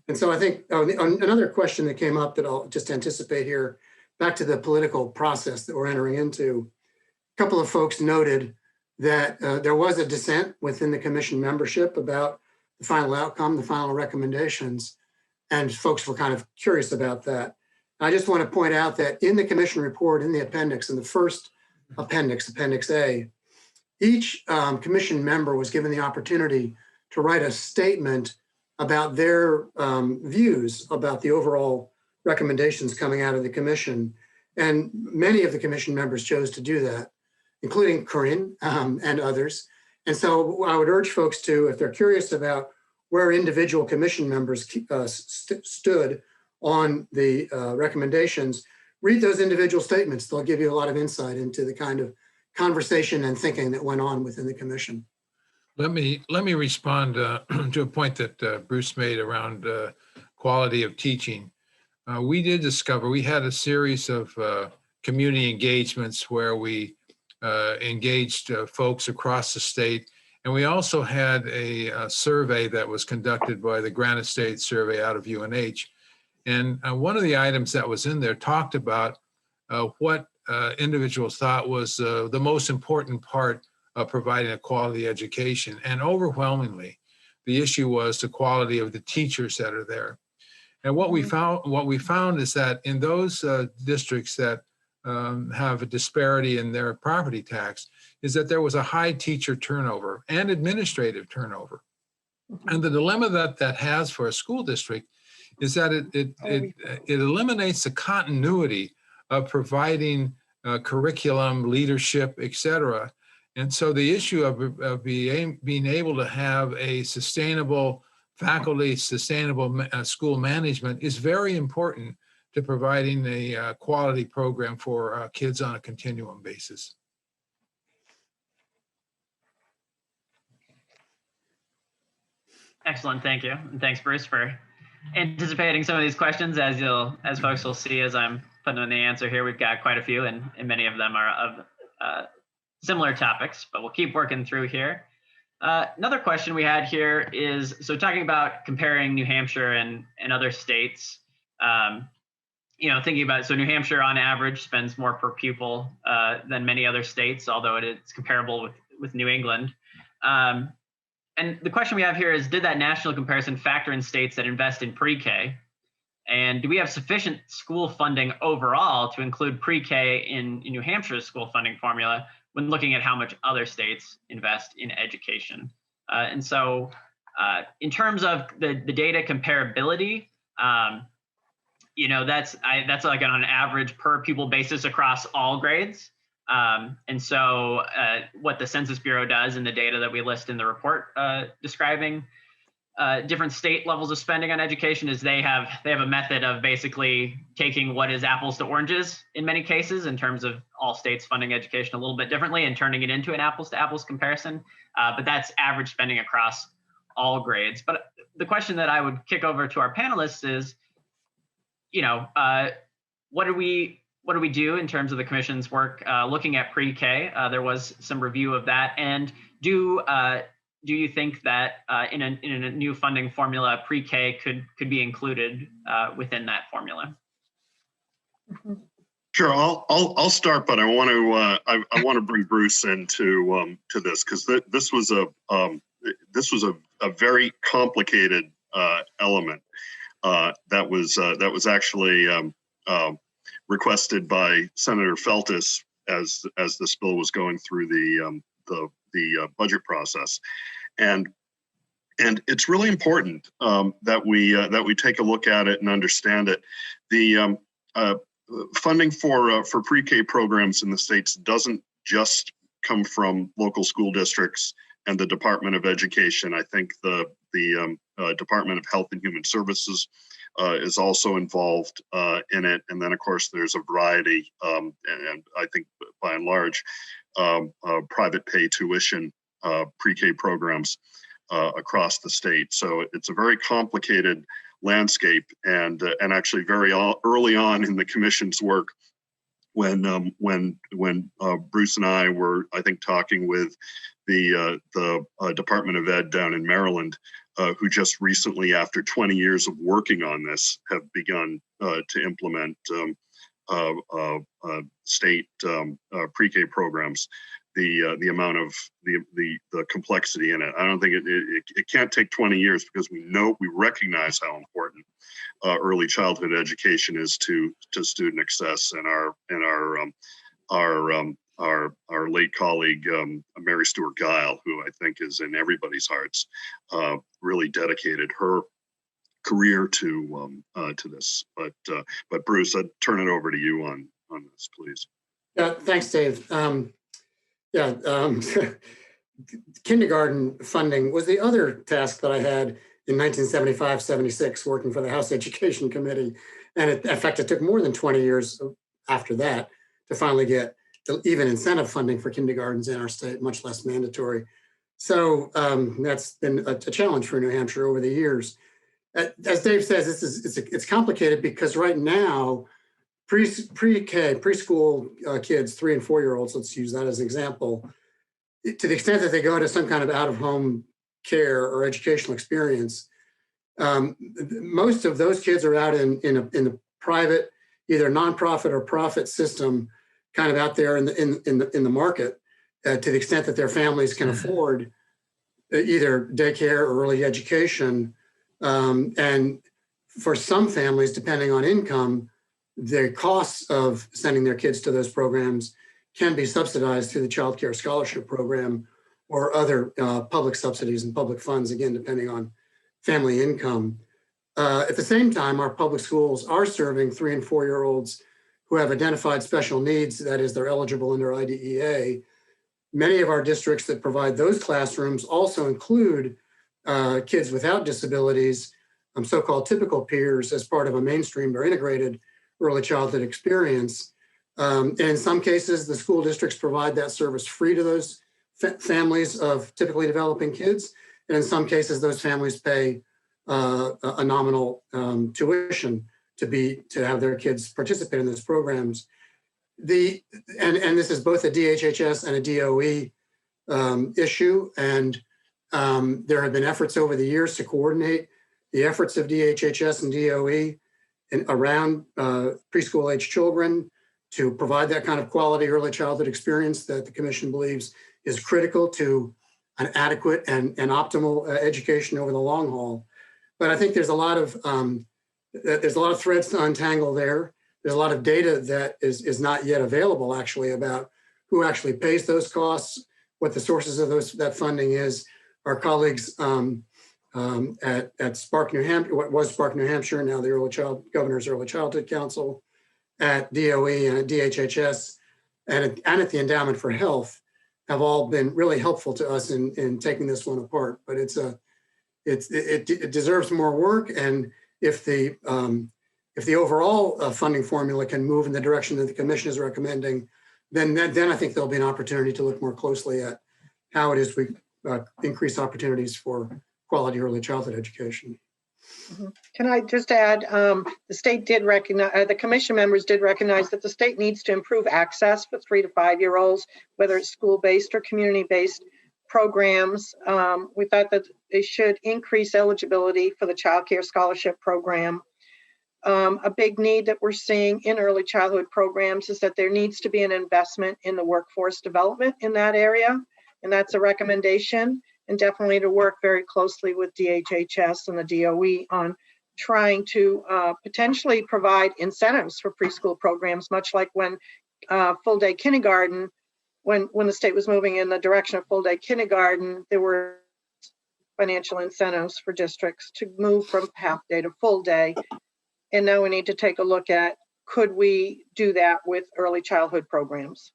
And so I think another question that came up that I'll just anticipate here, back to the political process that we're entering into. A couple of folks noted that there was a dissent within the commission membership about the final outcome, the final recommendations, and folks were kind of curious about that. I just want to point out that in the commission report, in the appendix, in the first appendix, Appendix A, each commission member was given the opportunity to write a statement about their views about the overall recommendations coming out of the commission. And many of the commission members chose to do that, including Corinne and others. And so I would urge folks to, if they're curious about where individual commission members stood on the recommendations, read those individual statements. They'll give you a lot of insight into the kind of conversation and thinking that went on within the commission. Let me respond to a point that Bruce made around quality of teaching. We did discover, we had a series of community engagements where we engaged folks across the state. And we also had a survey that was conducted by the Granite State survey out of UNH. And one of the items that was in there talked about what individuals thought was the most important part of providing a quality education. And overwhelmingly, the issue was the quality of the teachers that are there. And what we found is that in those districts that have a disparity in their property tax, is that there was a high teacher turnover and administrative turnover. And the dilemma that has for a school district is that it eliminates the continuity of providing curriculum, leadership, et cetera. And so the issue of being able to have a sustainable faculty, sustainable school management is very important to providing a quality program for kids on a continuum basis. Excellent, thank you. And thanks, Bruce, for anticipating some of these questions. As folks will see as I'm putting in the answer here, we've got quite a few, and many of them are of similar topics, but we'll keep working through here. Another question we had here is, so talking about comparing New Hampshire and other states, thinking about, so New Hampshire on average spends more per pupil than many other states, although it's comparable with New England. And the question we have here is, did that national comparison factor in states that invest in pre-K? And do we have sufficient school funding overall to include pre-K in New Hampshire's school funding formula when looking at how much other states invest in education? And so in terms of the data comparability, that's like on an average per pupil basis across all grades. And so what the Census Bureau does in the data that we list in the report describing different state levels of spending on education is they have a method of basically taking what is apples to oranges in many cases in terms of all states funding education a little bit differently and turning it into an apples to apples comparison. But that's average spending across all grades. But the question that I would kick over to our panelists is, what do we do in terms of the commission's work looking at pre-K? There was some review of that, and do you think that in a new funding formula, pre-K could be included within that formula? Sure, I'll start, but I want to bring Bruce into to this, because this was a very complicated element that was actually requested by Senator Feltus as this bill was going through the budget process, and it's really important that we take a look at it and understand it. The funding for pre-K programs in the states doesn't just come from local school districts and the Department of Education. I think the Department of Health and Human Services is also involved in it. And then, of course, there's a variety, and I think by and large, private pay tuition pre-K programs across the state. So it's a very complicated landscape, and actually very early on in the commission's work, when Bruce and I were, I think, talking with the Department of Ed down in Maryland, who just recently, after 20 years of working on this, have begun to implement state pre-K programs. The amount of the complexity in it, I don't think it can't take 20 years, because we recognize how important early childhood education is to student success. And our late colleague Mary Stuart Guile, who I think is in everybody's hearts, really dedicated her career to this. But Bruce, I'd turn it over to you on this, please. Yeah, thanks, Dave. Kindergarten funding was the other task that I had in 1975-76, working for the House Education Committee. And in fact, it took more than 20 years after that to finally get even incentive funding for kindergartens in our state, much less mandatory. So that's been a challenge for New Hampshire over the years. As Dave says, it's complicated, because right now, pre-K, preschool kids, 3 and 4 year olds, let's use that as an example, to the extent that they go to some kind of out-of-home care or educational experience, most of those kids are out in the private, either nonprofit or profit system, kind of out there in the market, to the extent that their families can afford either daycare or early education. And for some families, depending on income, the costs of sending their kids to those programs can be subsidized through the Child Care Scholarship Program or other public subsidies and public funds, again, depending on family income. At the same time, our public schools are serving 3 and 4 year olds who have identified special needs, that is, they're eligible under IDEA. Many of our districts that provide those classrooms also include kids without disabilities, so-called typical peers, as part of a mainstreamed or integrated early childhood experience. And in some cases, the school districts provide that service free to those families of typically developing kids. And in some cases, those families pay a nominal tuition to have their kids participate in those programs. And this is both a DHHS and a DOE issue. And there have been efforts over the years to coordinate the efforts of DHHS and DOE around preschool age children, to provide that kind of quality early childhood experience that the Commission believes is critical to an adequate and optimal education over the long haul. But I think there's a lot of threads to untangle there. There's a lot of data that is not yet available, actually, about who actually pays those costs, what the sources of that funding is. Our colleagues at Spark New Hampshire, what was Spark New Hampshire, now the Governor's Early Childhood Council, at DOE and at DHHS, and at the Endowment for Health, have all been really helpful to us in taking this one apart. But it deserves more work, and if the overall funding formula can move in the direction that the Commission is recommending, then I think there'll be an opportunity to look more closely at how it is we increase opportunities for quality early childhood education. Can I just add, the state did recognize, the commission members did recognize that the state needs to improve access for 3 to 5 year olds, whether it's school-based or community-based programs. We thought that they should increase eligibility for the Child Care Scholarship Program. A big need that we're seeing in early childhood programs is that there needs to be an investment in the workforce development in that area. And that's a recommendation, and definitely to work very closely with DHHS and the DOE on trying to potentially provide incentives for preschool programs, much like when full day kindergarten, when the state was moving in the direction of full day kindergarten, there were financial incentives for districts to move from half day to full day. And now we need to take a look at, could we do that with early childhood programs?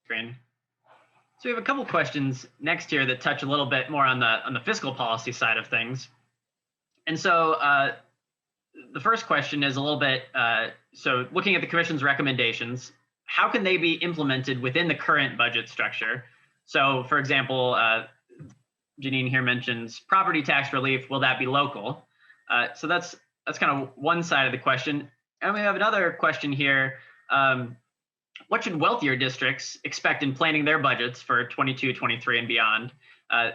Great. So we have a couple questions next here that touch a little bit more on the fiscal policy side of things. And so the first question is a little bit, so looking at the commission's recommendations, how can they be implemented within the current budget structure? So for example, Janine here mentions property tax relief. Will that be local? So that's kind of one side of the question. And we have another question here. What should wealthier districts expect in planning their budgets for 22, 23 and beyond?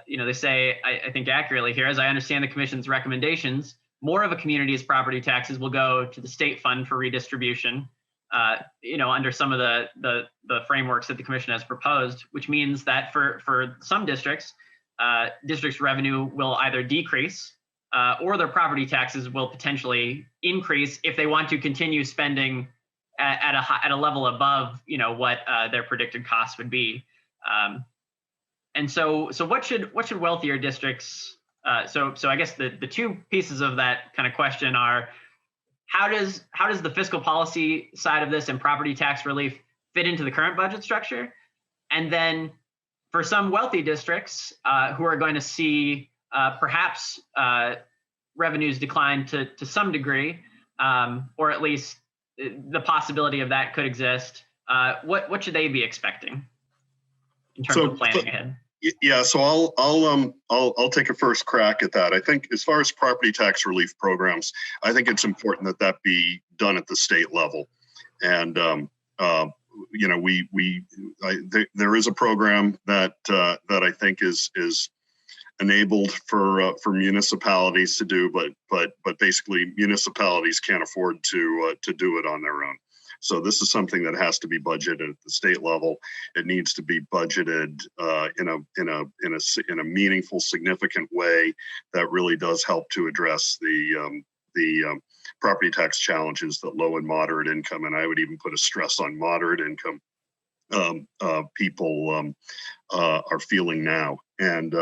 They say, I think accurately here, as I understand the commission's recommendations, more of a community's property taxes will go to the state fund for redistribution, under some of the frameworks that the commission has proposed, which means that for some districts revenue will either decrease or their property taxes will potentially increase if they want to continue spending at a level above, what their predicted costs would be. And so what should wealthier districts? So I guess the two pieces of that kind of question are, how does the fiscal policy side of this and property tax relief fit into the current budget structure? And then for some wealthy districts who are going to see perhaps revenues decline to some degree, or at least the possibility of that could exist, what should they be expecting in terms of planning ahead? Yeah, so I'll take a first crack at that. I think as far as property tax relief programs, I think it's important that be done at the state level, and there is a program that I think is enabled for municipalities to do, but basically municipalities can't afford to do it on their own. So this is something that has to be budgeted at the state level. It needs to be budgeted in a meaningful, significant way that really does help to address the property tax challenges that low and moderate income, and I would even put a stress on moderate income people are feeling now, and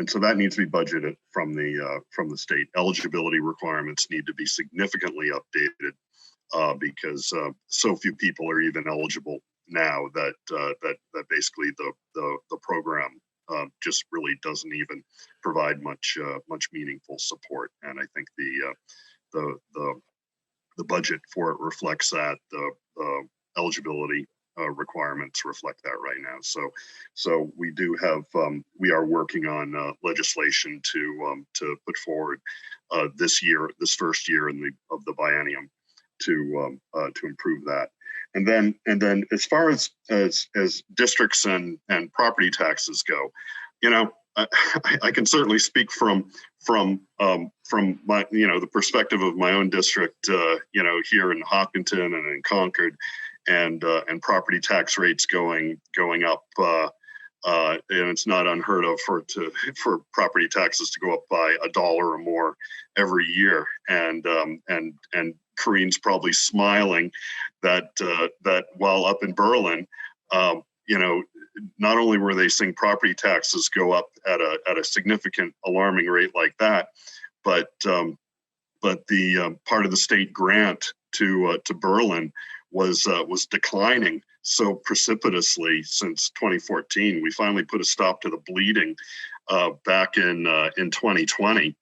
so that needs to be budgeted from the state. Eligibility requirements need to be significantly updated because so few people are even eligible now that basically the program just really doesn't even provide much meaningful support. And I think the budget for it reflects that. The eligibility requirements reflect that right now. So we do have we are working on legislation to put forward this first year of the biennium to improve that. And then as far as districts and property taxes go, I can certainly speak from my the perspective of my own district, here in Hopkinton and in Concord, and property tax rates going up, and it's not unheard of for property taxes to go up by $1 or more every year, and Corinne's probably smiling that while up in Berlin, not only were they seeing property taxes go up at a significant, alarming rate like that, but the part of the state grant to Berlin was declining so precipitously since 2014. We finally put a stop to the bleeding back in 2020.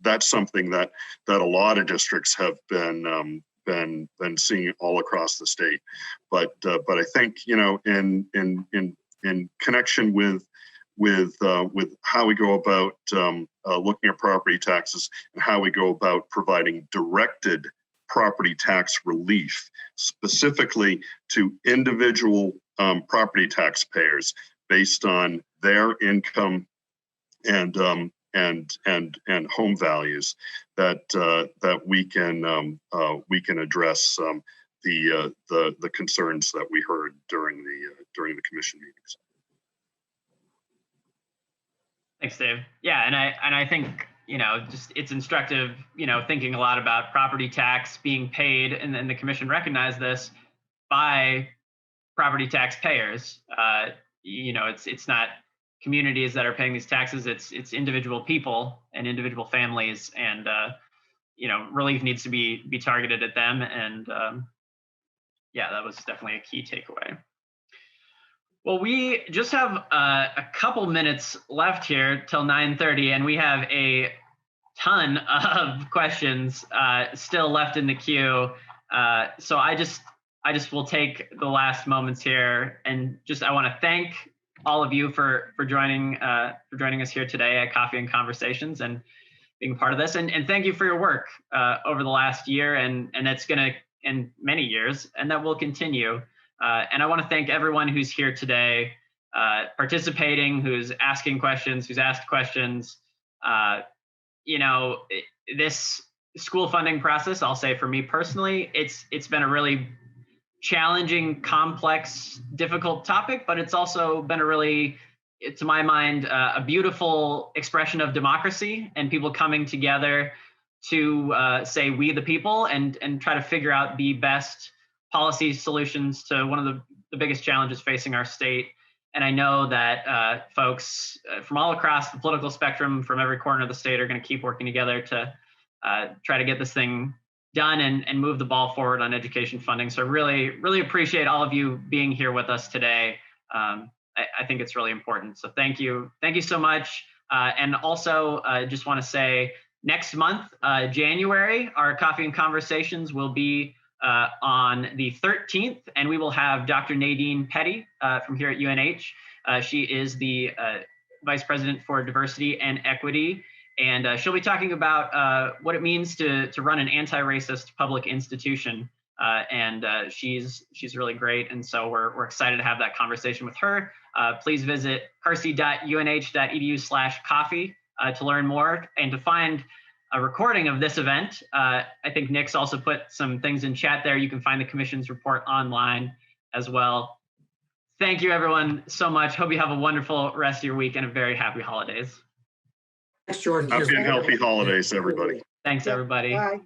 That's something that a lot of districts have been been seeing all across the state. But I think, you know, in connection with how we go about looking at property taxes and how we go about providing directed property tax relief, specifically to individual property taxpayers based on their income and home values, that we can address the concerns that we heard during the commission meetings. Thanks, Dave. Yeah, and I think, you know, just it's instructive, you know, thinking a lot about property tax being paid, and then the commission recognized this by property taxpayers. You know, it's not communities that are paying these taxes, it's individual people and individual families, and you know, relief needs to be targeted at them. And yeah, that was definitely a key takeaway. Well, we just have a couple minutes left here till 9:30, and we have a ton of questions still left in the queue. So I just will take the last moments here, and just I want to thank all of you for joining us here today at Coffee and Conversations and being part of this, and thank you for your work over the last year, and that's gonna, in many years, and that will continue. And I want to thank everyone who's here today, participating, who's asking questions, who's asked questions. You know, this school funding process, I'll say for me personally, it's been a really challenging, complex, difficult topic, but it's also been a really, to my mind, a beautiful expression of democracy and people coming together to say we the people and try to figure out the best policy solutions to one of the biggest challenges facing our state. And I know that folks from all across the political spectrum, from every corner of the state, are going to keep working together to try to get this thing done and move the ball forward on education funding. So I really appreciate all of you being here with us today. I think it's really important. So thank you so much. And also just want to say next month, January, our Coffee and Conversations will be on the 13th, and we will have Dr. Nadine Petty from here at UNH. She is the Vice President for Diversity and Equity, and she'll be talking about what it means to run an anti-racist public institution. And she's really great, and so we're excited to have that conversation with her. Please visit carsey.unh.edu/coffee to learn more and to find a recording of this event. I think Nick's also put some things in chat there. You can find the commission's report online as well. Thank you, everyone, so much. Hope you have a wonderful rest of your week and a very happy holidays. Thanks, Jordan. Happy and healthy holidays, everybody. Thanks, everybody. Bye.